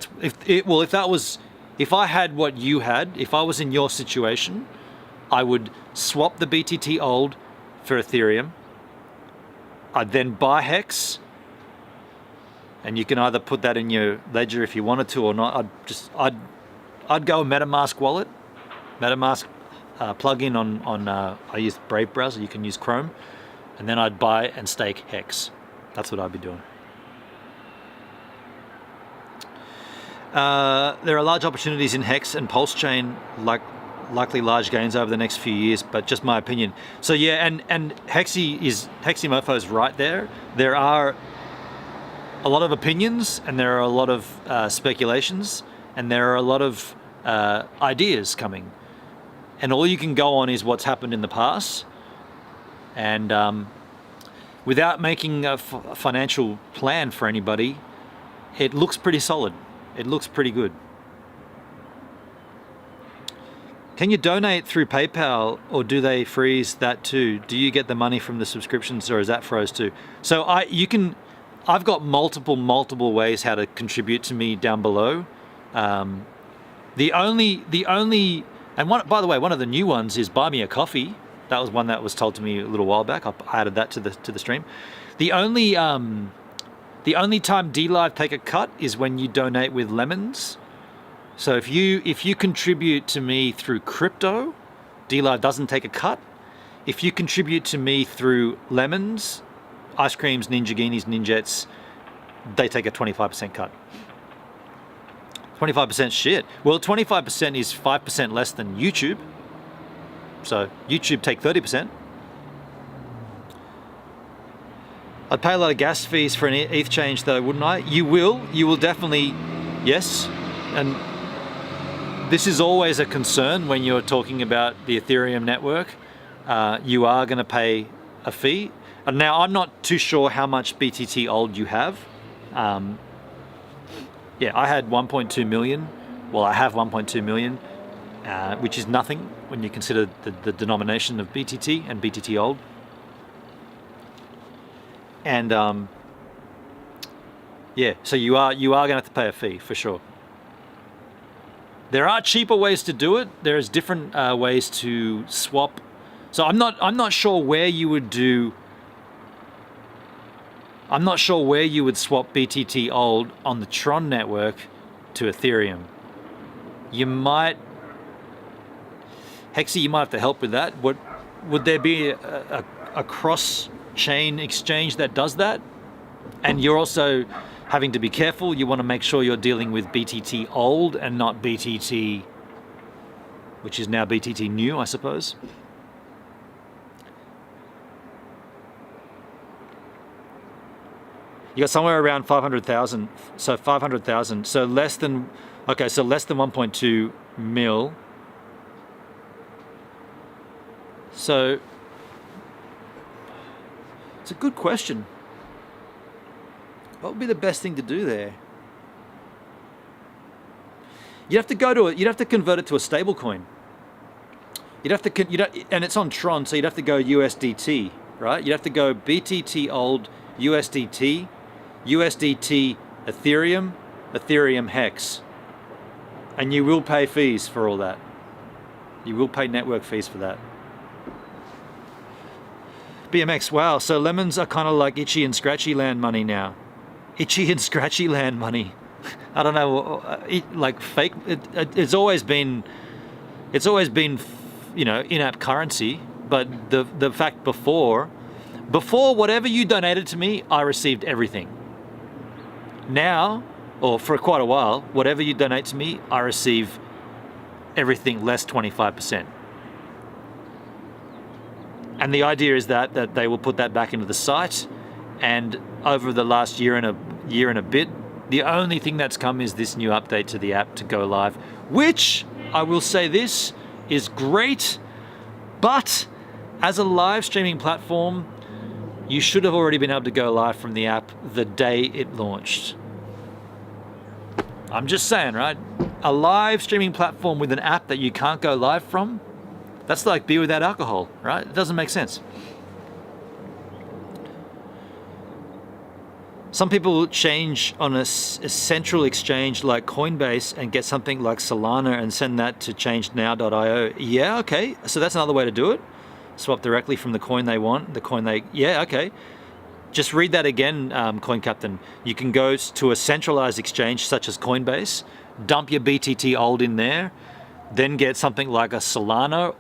if I had what you had, if I was in your situation, I would swap the BTT old for Ethereum. I'd then buy Hex, and you can either put that in your ledger if you wanted to or not. I'd go a Metamask wallet, Metamask plugin on I use Brave browser. You can use Chrome, and then I'd buy and stake Hex. That's what I'd be doing. There are large opportunities in Hex and PulseChain, likely large gains over the next few years, but just my opinion. So yeah, and Heximofo is right there. There are a lot of opinions, and there are a lot of speculations, and there are a lot of ideas coming. And all you can go on is what's happened in the past. And without making a financial plan for anybody, it looks pretty solid. It looks pretty good. Can you donate through PayPal, or do they freeze that too? Do you get the money from the subscriptions, or is that froze too? So I've got multiple ways how to contribute to me down below. The only and one, by the way, one of the new ones is buy me a coffee. That was one that was told to me a little while back. I added that to the stream. The only time DLive take a cut is when you donate with lemons. So if you contribute to me through crypto, DLive doesn't take a cut. If you contribute to me through lemons, ice creams, ninjaginis, ninjets, they take a 25% cut. 25% shit. Well, 25% is 5% less than YouTube. So YouTube take 30%. I'd pay a lot of gas fees for an ETH change though, wouldn't I? You will definitely, yes. And this is always a concern when you're talking about the Ethereum network. You are going to pay a fee. And now I'm not too sure how much BTT old you have. Yeah, I had 1.2 million. Well, I have 1.2 million, which is nothing when you consider the denomination of BTT and BTT old. And yeah, so you are going to have to pay a fee for sure. There are cheaper ways to do it. There's different ways to swap. So I'm not sure where you would do. I'm not sure where you would swap BTT old on the Tron network to Ethereum. You might, Hexy, you might have to help with that. Would there be a cross-chain exchange that does that? And you're also having to be careful. You want to make sure you're dealing with BTT old and not BTT, which is now BTT new, I suppose. You got somewhere around 500,000. So 500,000. So less than, okay, so less than 1.2 mil. So it's a good question. What would be the best thing to do there? You'd have to go to it. You'd have to convert it to a stable coin. You'd have to, and it's on Tron, so you'd have to go USDT, right? You'd have to go BTT old USDT, USDT Ethereum, Ethereum Hex, and you will pay fees for all that. You will pay network fees for that. BMX, wow. So lemons are kind of like itchy and scratchy land money now. Itchy and scratchy land money. I don't know, like fake. It's always been, you know, in-app currency. But the fact before whatever you donated to me, I received everything. Now, or for quite a while, whatever you donate to me, I receive everything less 25%. And the idea is that they will put that back into the site. And over the last year and a bit, the only thing that's come is this new update to the app to go live, which I will say this is great, but as a live streaming platform, you should have already been able to go live from the app the day it launched. I'm just saying, right? A live streaming platform with an app that you can't go live from, that's like beer without alcohol, right? It doesn't make sense. Some people change on a central exchange like Coinbase and get something like Solana and send that to changenow.io. Yeah, okay. So that's another way to do it. Swap directly from the coin they want, yeah, okay. Just read that again, Coin Captain. You can go to a centralized exchange such as Coinbase, dump your BTT old in there, then get something like a Solana.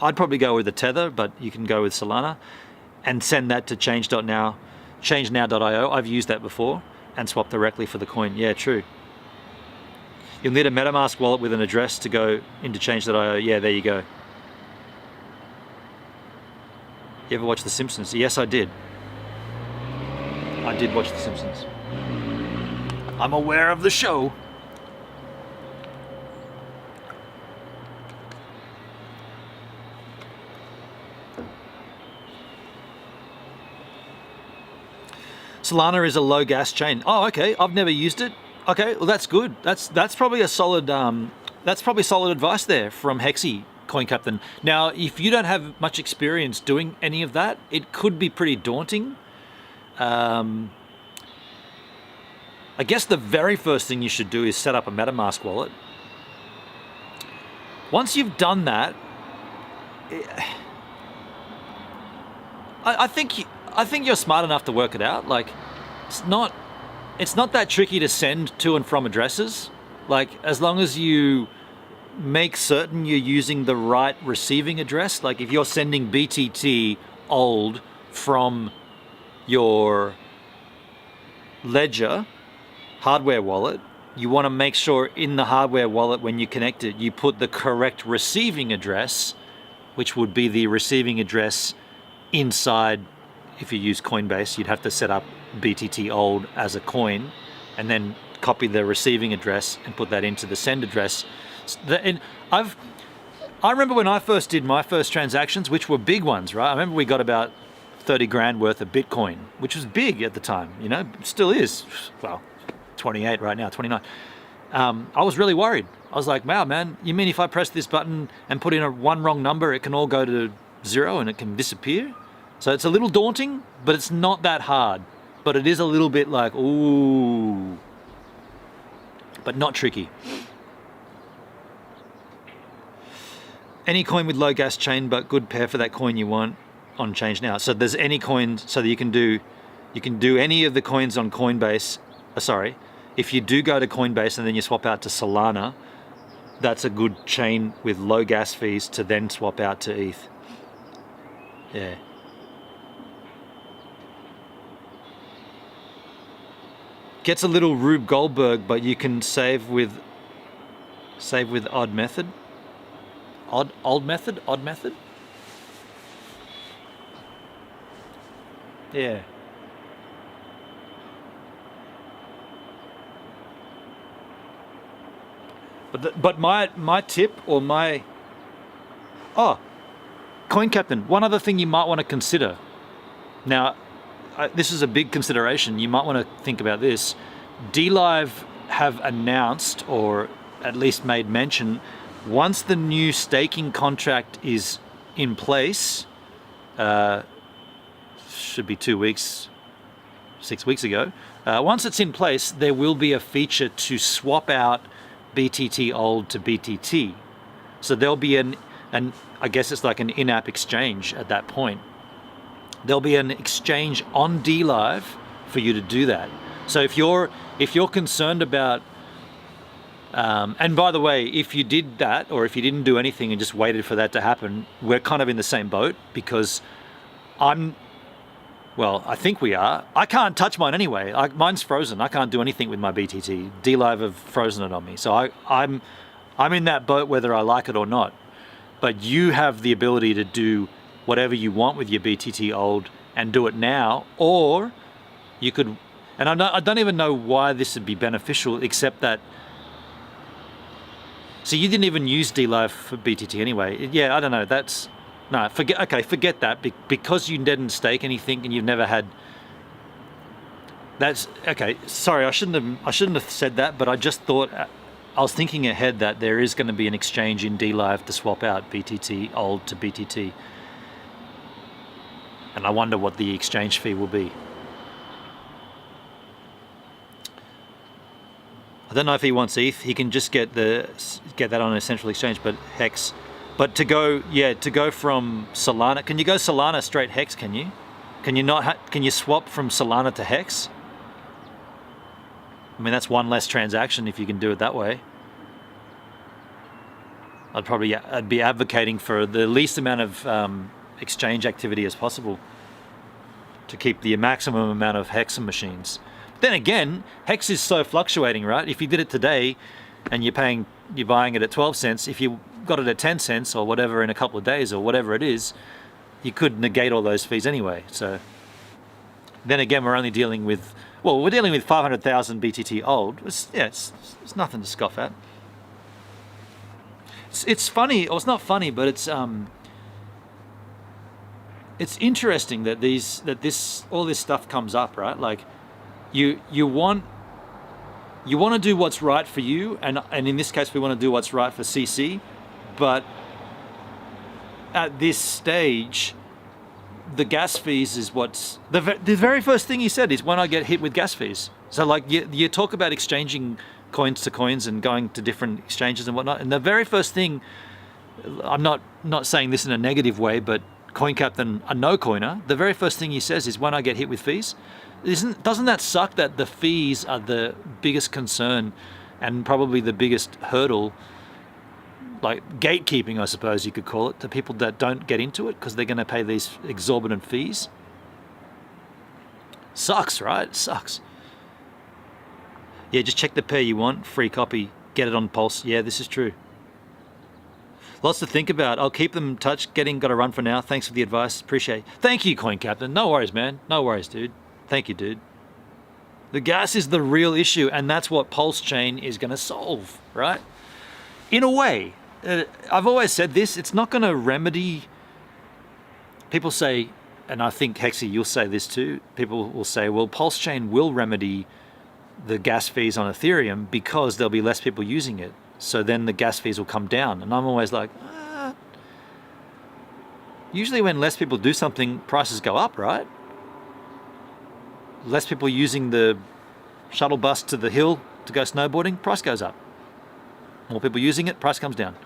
I'd probably go with a Tether, but you can go with Solana, and send that to changenow.io. I've used that before and swap directly for the coin. Yeah, true. You'll need a Metamask wallet with an address to go into change.io. Yeah, there you go. You ever watch The Simpsons? Yes, I did. I did watch The Simpsons. I'm aware of the show. Solana is a low gas chain. Oh, okay. I've never used it. Okay, well that's good. That's probably a solid. That's probably solid advice there from Hexy, Coin Captain. Now, if you don't have much experience doing any of that, it could be pretty daunting. I guess the very first thing you should do is set up a MetaMask wallet. Once you've done that, I think you're smart enough to work it out. Like, it's not that tricky to send to and from addresses. Like, as long as you make certain you're using the right receiving address. Like, if you're sending BTT old from your Ledger hardware wallet, you want to make sure in the hardware wallet when you connect it, you put the correct receiving address, which would be the receiving address inside. If you use Coinbase, you'd have to set up BTT old as a coin and then copy the receiving address and put that into the send address. I remember when I first did my first transactions, which were big ones, right? I remember we got about 30 grand worth of Bitcoin, which was big at the time, you know, still is. Well, 28 right now, 29. I was really worried. I was like, wow, man, you mean if I press this button and put in one wrong number, it can all go to 0 and it can disappear? So it's a little daunting, but it's not that hard. But it is a little bit like, ooh, but not tricky. Any coin with low gas chain, but good pair for that coin you want on Change Now. So there's any coin, so that you can do any of the coins on Coinbase. Sorry, if you do go to Coinbase and then you swap out to Solana, that's a good chain with low gas fees to then swap out to ETH. Yeah. Gets a little Rube Goldberg, but you can save with odd method. Odd method? Yeah. But my tip or my... Oh, Coin Captain, one other thing you might want to consider. Now, this is a big consideration. You might want to think about this. DLive have announced, or at least made mention, once the new staking contract is in place, should be 2 weeks, 6 weeks ago. Once it's in place, there will be a feature to swap out BTT old to BTT. So there'll be I guess it's like an in-app exchange at that point. There'll be an exchange on DLive for you to do that. So if you're concerned about, and by the way, if you did that, or if you didn't do anything and just waited for that to happen, we're kind of in the same boat, because I think we are. I can't touch mine anyway. Mine's frozen. I can't do anything with my BTT. DLive have frozen it on me. So I'm in that boat whether I like it or not. But you have the ability to do whatever you want with your BTT old and do it now, or you could, and I don't even know why this would be beneficial, except that, so you didn't even use DLive for BTT anyway. Yeah, I don't know, forget that, because you didn't stake anything and you've never had, that's, okay, sorry, I shouldn't have said that, but I just thought, I was thinking ahead that there is going to be an exchange in DLive to swap out BTT old to BTT. And I wonder what the exchange fee will be. I don't know if he wants ETH. He can just get that on a central exchange, but Hex. But to go from Solana, can you go Solana straight Hex? Can you? Can you not? Can you swap from Solana to Hex? I mean, that's one less transaction if you can do it that way. I'd be advocating for the least amount of exchange activity as possible to keep the maximum amount of Hex machines. Then again, Hex is so fluctuating, right? If you did it today and you're buying it at 12 cents, if you got it at 10 cents or whatever in a couple of days or whatever it is, you could negate all those fees anyway. So then again, we're dealing with 500,000 BTT old. It's nothing to scoff at. It's funny, or it's not funny, but it's interesting that all this stuff comes up, right? Like you want to do what's right for you, and in this case we want to do what's right for CC, but at this stage the gas fees is what's the very first thing he said is when I get hit with gas fees. So like you talk about exchanging coins to coins and going to different exchanges and whatnot, and the very first thing, I'm not saying this in a negative way, but Coin Captain, a no coiner, the very first thing he says is when I get hit with fees. Doesn't that suck that the fees are the biggest concern and probably the biggest hurdle, like gatekeeping, I suppose you could call it, to people that don't get into it because they're going to pay these exorbitant fees? Sucks, right? Sucks. Yeah, just check the pair you want, free copy, get it on Pulse. Yeah, this is true. Lots to think about. I'll keep them in touch. Got to run for now. Thanks for the advice. Appreciate it. Thank you, Coin Captain. No worries, man. No worries, dude. Thank you, dude. The gas is the real issue, and that's what PulseChain is going to solve, right? In a way. I've always said this. It's not going to remedy... People say, and I think, Hexy, you'll say this too, people will say, well, PulseChain will remedy the gas fees on Ethereum because there'll be less people using it. So then the gas fees will come down. And I'm always like, usually when less people do something, prices go up, right? Less people using the shuttle bus to the hill to go snowboarding, price goes up. More people using it, price comes down.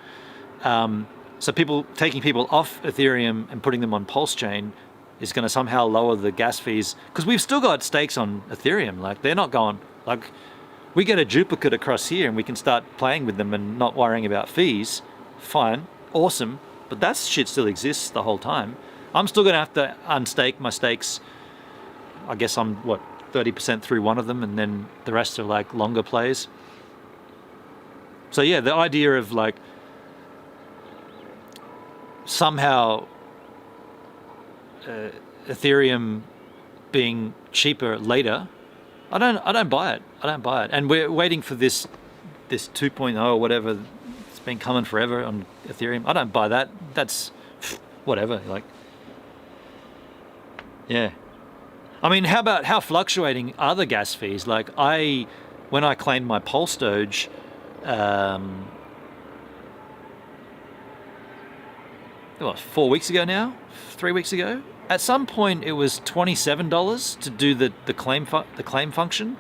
So taking people off Ethereum and putting them on PulseChain is going to somehow lower the gas fees, because we've still got stakes on Ethereum. Like, they're not going, like, we get a duplicate across here and we can start playing with them and not worrying about fees. Fine, awesome, but that shit still exists the whole time. I'm still going to have to unstake my stakes. I guess I'm, 30% through one of them, and then the rest are like longer plays. So yeah, the idea of like somehow Ethereum being cheaper later, I don't buy it. I don't buy it. And we're waiting for this 2.0 or whatever. It's been coming forever on Ethereum. I don't buy that. That's whatever. Like, yeah. I mean, how fluctuating are the gas fees? Like, when I claimed my Pulse Doge, what, 4 weeks ago now? 3 weeks ago? At some point, it was $27 to do the claim function,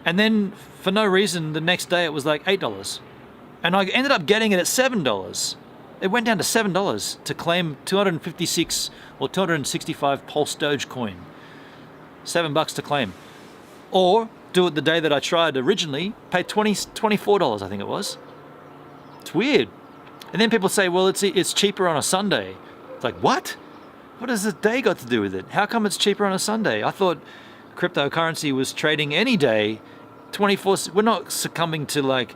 and then for no reason, the next day it was like $8, and I ended up getting it at $7. It went down to $7 to claim 256 or 265 Pulse Doge coin. $7 to claim, or do it the day that I tried originally. Pay $24, I think it was. It's weird. And then people say, well, it's cheaper on a Sunday. It's like, what? What has the day got to do with it? How come it's cheaper on a Sunday? I thought cryptocurrency was trading any day, 24. We're not succumbing to like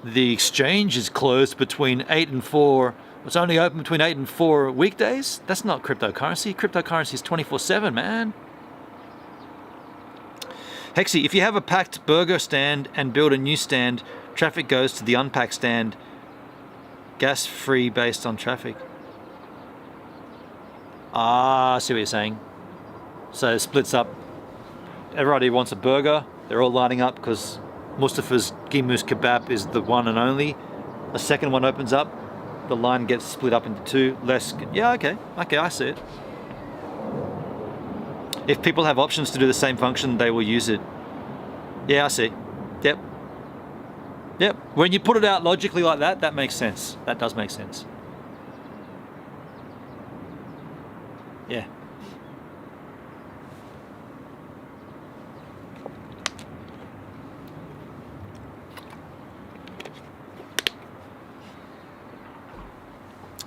the exchange is closed between 8 and 4. It's only open between 8 and 4 weekdays. That's not cryptocurrency. Cryptocurrency is 24/7, man. Hexy, if you have a packed burger stand and build a new stand, traffic goes to the unpacked stand. Gas free based on traffic. I see what you're saying. So it splits up. Everybody wants a burger. They're all lining up because Mustafa's Gimus Kebab is the one and only. A second one opens up. The line gets split up into two. Yeah, okay, I see it. If people have options to do the same function, they will use it. Yeah, I see. Yep. When you put it out logically like that, that makes sense. That does make sense. Yeah.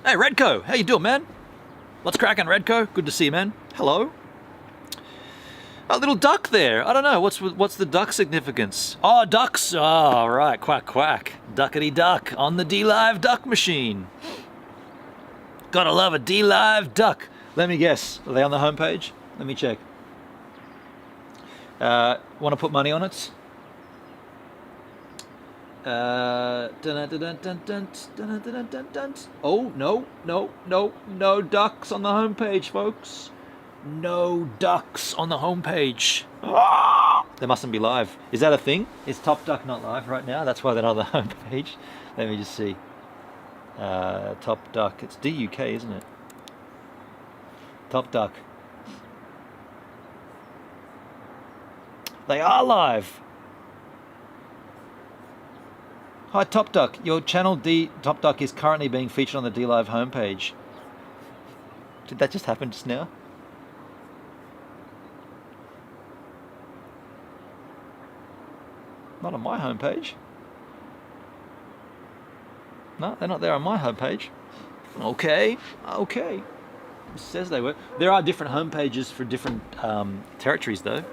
Hey, Redco, how you doing, man? What's cracking, Redco? Good to see you, man. Hello. A little duck there. I don't know. What's the duck significance? Oh, ducks. Oh, right. Quack, quack. Duckity duck on the D-Live duck machine. Gotta love a D-Live duck. Let me guess. Are they on the homepage? Let me check. Want to put money on it? Oh, no ducks on the homepage, folks. No ducks on the homepage. They mustn't be live. Is that a thing? Is Top Duck not live right now? That's why they're not on the homepage. Let me just see. Top Duck. It's DUK, isn't it? Top Duck. They are live. Hi Top Duck. Your channel Top Duck is currently being featured on the D-Live homepage. Did that just happen just now? Not on my homepage. No, they're not there on my homepage. Okay. It says they were. There are different homepages for different territories, though.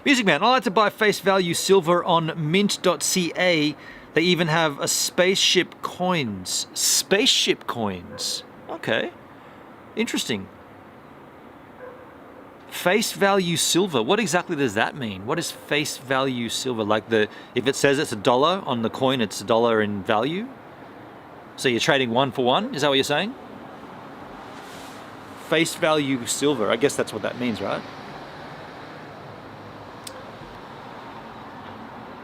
Music Man, I like to buy face value silver on mint.ca. They even have a spaceship coins. Spaceship coins. Okay. Interesting. Face value silver. What exactly does that mean? What is face value silver? Like if it says it's $1 on the coin, it's $1 in value? So you're trading 1 for 1? Is that what you're saying? face value silver. I guess that's what that means, right?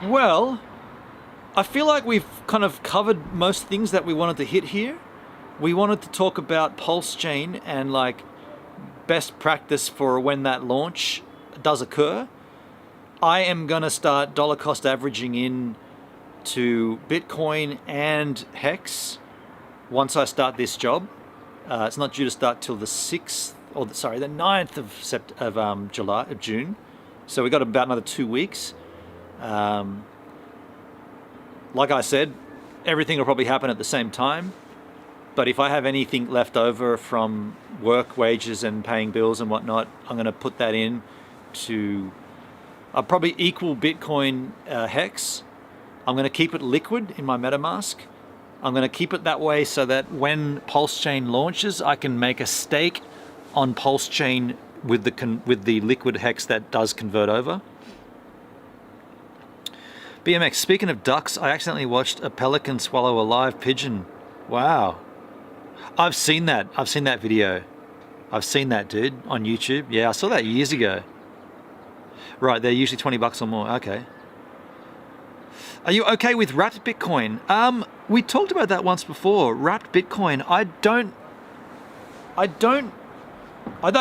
Well, I feel like we've kind of covered most things that we wanted to hit here. We wanted to talk about PulseChain and like best practice for when that launch does occur. I am gonna start dollar cost averaging in to Bitcoin and Hex once I start this job. It's not due to start till the 6th, or sorry, the 9th of June. So we got about another 2 weeks. Like I said, everything will probably happen at the same time. But if I have anything left over from work, wages, and paying bills and whatnot, I'm going to put that in to probably equal Bitcoin Hex. I'm going to keep it liquid in my Metamask. I'm going to keep it that way so that when PulseChain launches, I can make a stake on PulseChain with the liquid Hex that does convert over. BMX, speaking of ducks, I accidentally watched a pelican swallow a live pigeon. Wow. I've seen that. I've seen that video. I've seen that, dude, on YouTube. Yeah, I saw that years ago. Right, they're usually $20 or more. Okay. Are you okay with wrapped Bitcoin? We talked about that once before. Wrapped Bitcoin. I don't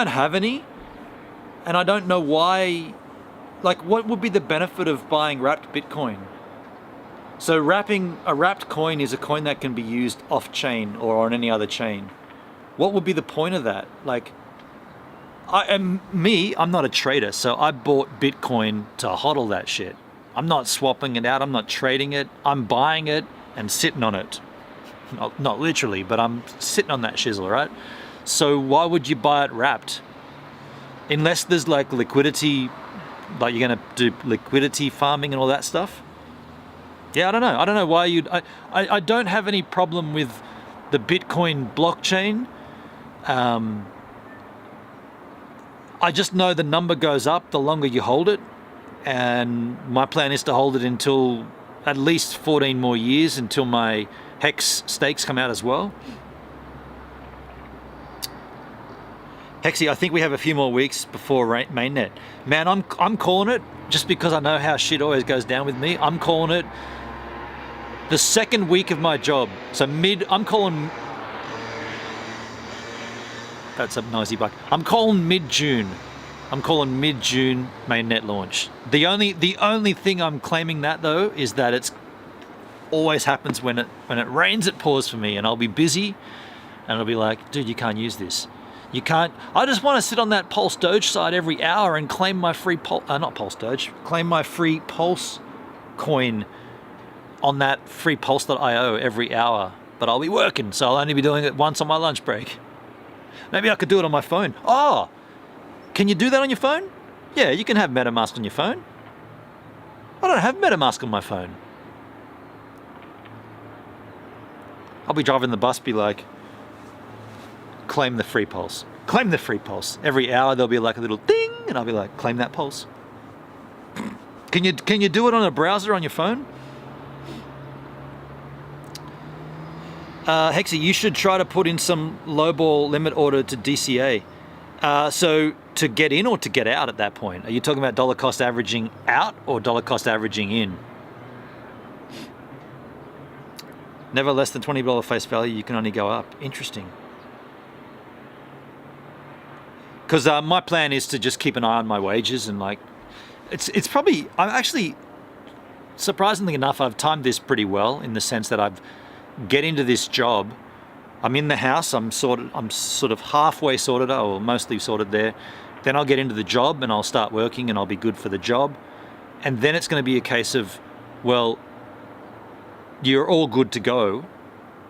have any, and I don't know why. Like, what would be the benefit of buying wrapped Bitcoin? So a wrapped coin is a coin that can be used off chain or on any other chain. What would be the point of that? Like, I'm not a trader, so I bought Bitcoin to hodl that shit. I'm not swapping it out, I'm not trading it, I'm buying it and sitting on it. Not literally, but I'm sitting on that shizzle, right? So why would you buy it wrapped? Unless there's like liquidity, like you're gonna do liquidity farming and all that stuff. Yeah, I don't know why you'd, I don't have any problem with the Bitcoin blockchain. I just know the number goes up the longer you hold it. And my plan is to hold it until at least 14 more years until my Hex stakes come out as well. Hexy, I think we have a few more weeks before mainnet. Man, I'm calling it, just because I know how shit always goes down with me. I'm calling it the second week of my job. So that's a noisy buck. I'm calling mid-June. I'm calling mid-June mainnet launch. The only thing I'm claiming that though is that it's always happens when it rains it pours for me, and I'll be busy and I'll be like, dude, you can't use this. You can't. I just want to sit on that Pulse Doge site every hour and claim my free claim my free Pulse coin on that free Pulse.io every hour. But I'll be working, so I'll only be doing it once on my lunch break. Maybe I could do it on my phone. Oh, can you do that on your phone? Yeah, you can have Metamask on your phone. I don't have Metamask on my phone. I'll be driving the bus, be like, claim the free Pulse. Claim the free Pulse. Every hour there'll be like a little ding, and I'll be like, claim that Pulse. Can you do it on a browser on your phone? Hexy, you should try to put in some lowball limit order to DCA. So to get in or to get out at that point? Are you talking about dollar cost averaging out or dollar cost averaging in? Never less than $20 face value, you can only go up. Interesting. Because my plan is to just keep an eye on my wages, and like, it's probably, I'm actually, surprisingly enough, I've timed this pretty well in the sense that I've get into this job. I'm in the house, I'm sort of halfway sorted, or mostly sorted there. Then I'll get into the job and I'll start working and I'll be good for the job. And then it's going to be a case of, well, you're all good to go.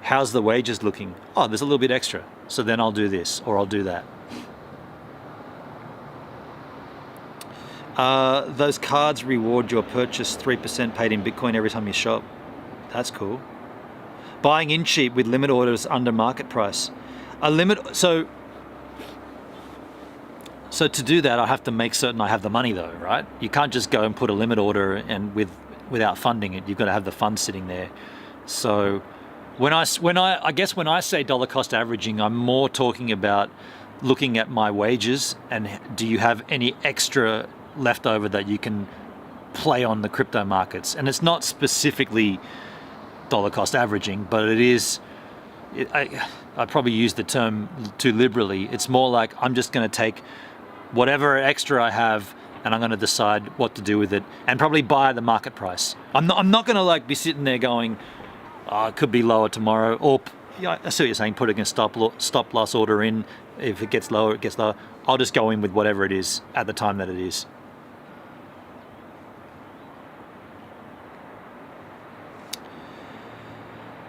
How's the wages looking? Oh, there's a little bit extra. So then I'll do this or I'll do that. Those cards reward your purchase 3% paid in Bitcoin every time you shop. That's cool. Buying in cheap with limit orders under market price. So to do that, I have to make certain I have the money though, right? You can't just go and put a limit order and without funding it. You've got to have the funds sitting there. So when I say dollar cost averaging, I'm more talking about looking at my wages and do you have any extra left over that you can play on the crypto markets? And it's not specifically dollar cost averaging, but it is, I probably use the term too liberally. It's more like I'm just going to take whatever extra I have and I'm going to decide what to do with it and probably buy at the market price. I'm not going to like be sitting there going, oh, it could be lower tomorrow, or yeah, I see what you're saying, putting a stop loss order in. If it gets lower, it gets lower. I'll just go in with whatever it is at the time that it is.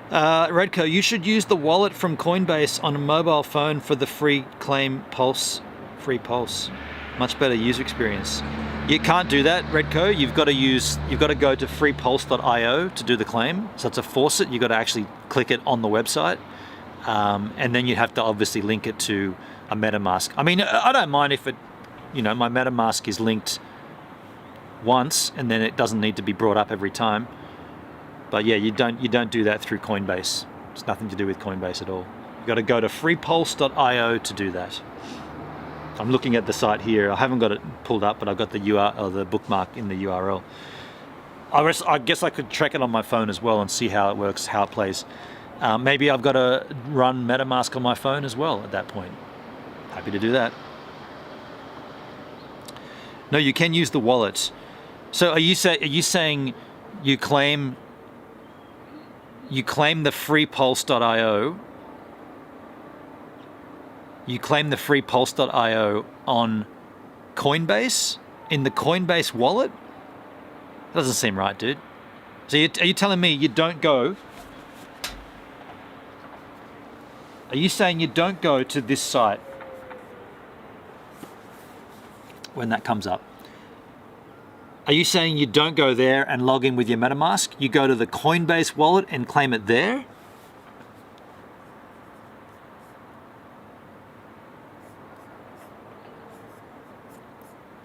Redco, you should use the wallet from Coinbase on a mobile phone for the free claim free Pulse. Much better user experience. You can't do that, Redco. You've got to go to freepulse.io to do the claim. So to force it, you've got to actually click it on the website. And then you have to obviously link it to a Metamask. I mean, I don't mind if it, my Metamask is linked once and then it doesn't need to be brought up every time. But yeah, you don't do that through Coinbase. It's nothing to do with Coinbase at all. You've got to go to freepulse.io to do that. I'm looking at the site here. I haven't got it pulled up, but I've got the URL or the bookmark in the URL. I guess I could track it on my phone as well and see how it works, how it plays. Maybe I've got to run MetaMask on my phone as well at that point. Happy to do that. No, you can use the wallet. So are you saying you claim the freepulse.io? You claim the freepulse.io on Coinbase in the Coinbase wallet? That doesn't seem right, dude. So are you telling me you don't go? Are you saying you don't go to this site when that comes up? Are you saying you don't go there and log in with your MetaMask? You go to the Coinbase wallet and claim it there?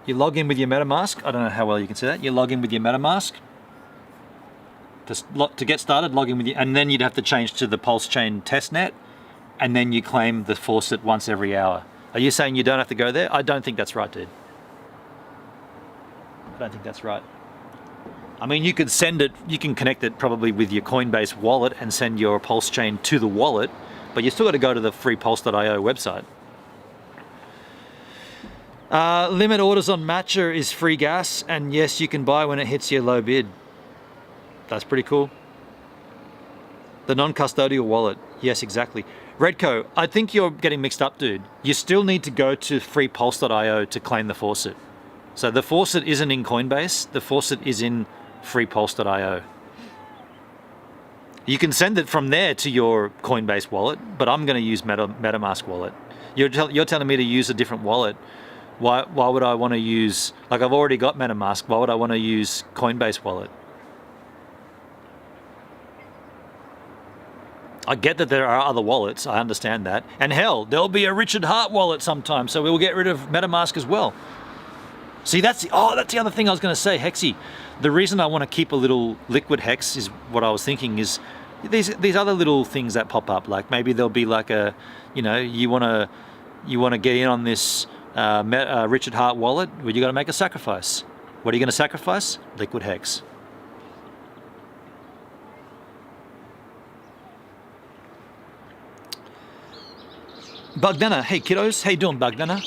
You log in with your MetaMask. I don't know how well you can see that. You log in with your MetaMask. To get started, log in with and then you'd have to change to the PulseChain testnet, and then you claim the faucet once every hour. Are you saying you don't have to go there? I don't think that's right, dude. I don't think that's right. I mean, you could you can connect it probably with your Coinbase wallet and send your PulseChain to the wallet, but you still got to go to the freepulse.io website. Limit orders on Matcher is free gas, and yes, you can buy when it hits your low bid. That's pretty cool. The non-custodial wallet. Yes, exactly. Redco, I think you're getting mixed up, dude. You still need to go to freepulse.io to claim the faucet. So the faucet isn't in Coinbase. The faucet is in freepulse.io. You can send it from there to your Coinbase wallet, but I'm going to use MetaMask wallet. You're telling me to use a different wallet. Why would I want to use, like I've already got MetaMask, why would I want to use Coinbase wallet? I get that there are other wallets, I understand that. And hell, there'll be a Richard Hart wallet sometime, so we'll get rid of MetaMask as well. See, that's the other thing I was going to say, Hexy. The reason I want to keep a little liquid hex is what I was thinking is these other little things that pop up, like maybe there'll be like a, you want to get in on this Richard Hart wallet, well, you got to make a sacrifice. What are you going to sacrifice? Liquid hex. Bugdana, hey kiddos, how you doing, Bugdana?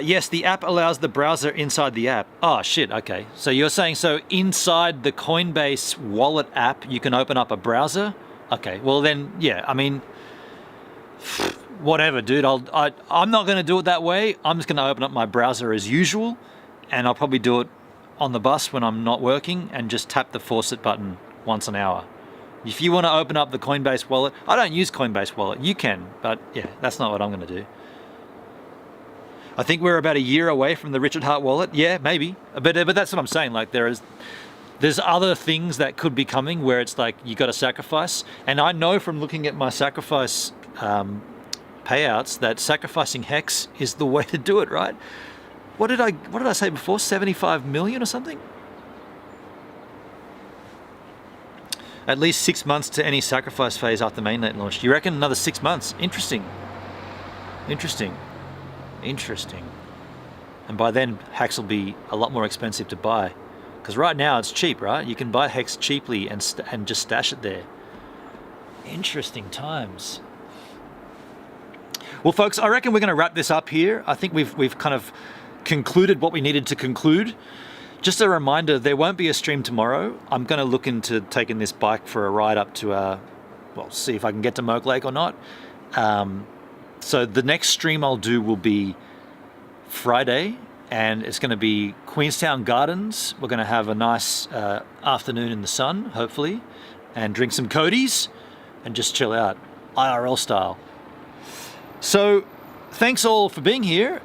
Yes, the app allows the browser inside the app. Oh shit, okay. So you're saying inside the Coinbase wallet app you can open up a browser? Okay, well then, yeah, I mean, whatever, dude. I'm not going to do it that way. I'm just going to open up my browser as usual, and I'll probably do it on the bus when I'm not working and just tap the faucet button once an hour. If you want to open up the Coinbase wallet, I don't use Coinbase wallet. You can, but yeah, that's not what I'm going to do. I think we're about a year away from the Richard Hart wallet. Yeah, maybe, but that's what I'm saying. Like there's other things that could be coming where it's like you got to sacrifice, and I know from looking at my sacrifice payouts that sacrificing hex is the way to do it, right? What did I say before? 75 million or something? At least 6 months to any sacrifice phase after mainnet launch. Do you reckon another 6 months? Interesting. Interesting. And by then, hex will be a lot more expensive to buy. Because right now it's cheap, right? You can buy hex cheaply and just stash it there. Interesting times. Well, folks, I reckon we're going to wrap this up here. I think we've kind of concluded what we needed to conclude. Just a reminder, there won't be a stream tomorrow. I'm going to look into taking this bike for a ride up to, well, see if I can get to Moke Lake or not. So the next stream I'll do will be Friday, and it's going to be Queenstown Gardens. We're going to have a nice afternoon in the sun, hopefully, and drink some Cody's and just chill out, IRL style. So thanks all for being here.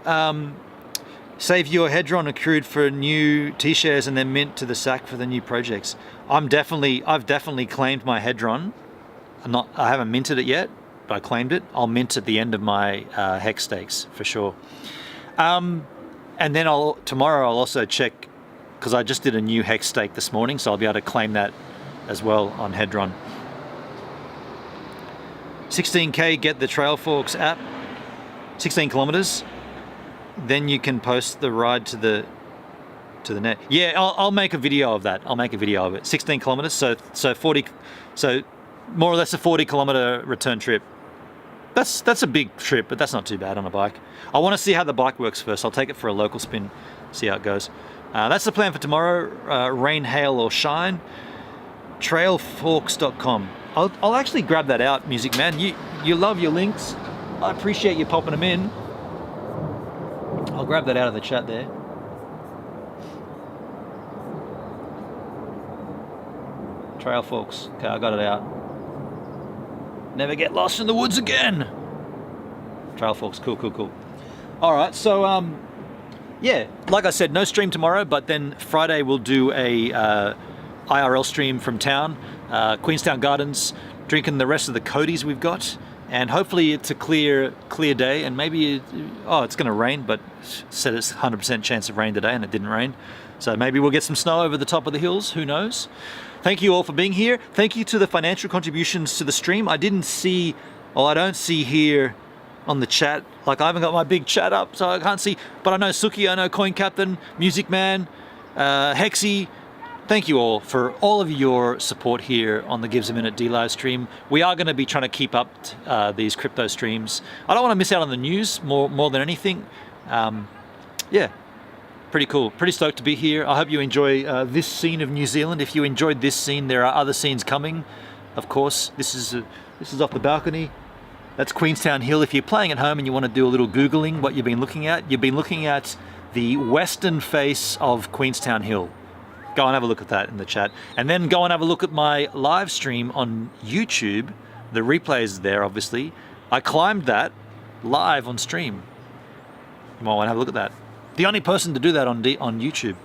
Save your Hedron accrued for new T-shares and then mint to the sack for the new projects. I've definitely claimed my Hedron. I haven't minted it yet, but I claimed it. I'll mint at the end of my hex stakes for sure. And then tomorrow I'll also check, because I just did a new hex stake this morning, so I'll be able to claim that as well on Hedron. 16K, get the Trail Forks app, 16 kilometers. Then you can post the ride to the net. Yeah, I'll make a video of that. I'll make a video of it. 16 kilometers, so more or less a 40 kilometer return trip. That's a big trip, but that's not too bad on a bike. I want to see how the bike works first. I'll take it for a local spin, see how it goes. That's the plan for tomorrow. Rain, hail, or shine. Trailforks.com. I'll actually grab that out, Music Man. You love your links. I appreciate you popping them in. I'll grab that out of the chat there. Trail Forks. Okay, I got it out. Never get lost in the woods again. Trail Forks, cool. All right, so yeah, like I said, no stream tomorrow, but then Friday we'll do a IRL stream from town, Queenstown Gardens, drinking the rest of the Cody's we've got, and hopefully it's a clear day, and maybe it's going to rain, but said it's 100% chance of rain today, and it didn't rain, so maybe we'll get some snow over the top of the hills. Who knows? Thank you all for being here. Thank you to the financial contributions to the stream. I don't see here on the chat, like I haven't got my big chat up, so I can't see, but I know Suki, I know Coin Captain, Music Man, Hexy. Thank you all for all of your support here on the Gives a Minute D live stream. We are going to be trying to keep up these crypto streams. I don't want to miss out on the news more than anything. Yeah, pretty cool. Pretty stoked to be here. I hope you enjoy this scene of New Zealand. If you enjoyed this scene, there are other scenes coming. Of course, this is off the balcony. That's Queenstown Hill. If you're playing at home and you want to do a little Googling what you've been looking at, you've been looking at the western face of Queenstown Hill. Go and have a look at that in the chat. And then go and have a look at my live stream on YouTube. The replay is there, obviously. I climbed that live on stream. You might want to have a look at that. The only person to do that on YouTube.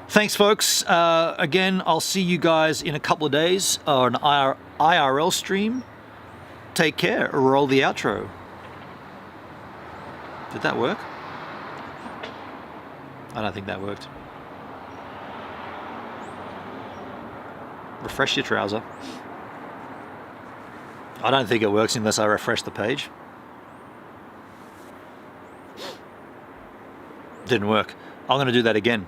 Thanks, folks. Again, I'll see you guys in a couple of days on an IRL stream. Take care. Roll the outro. Did that work? I don't think that worked. Refresh your trouser. I don't think it works unless I refresh the page. Didn't work. I'm going to do that again.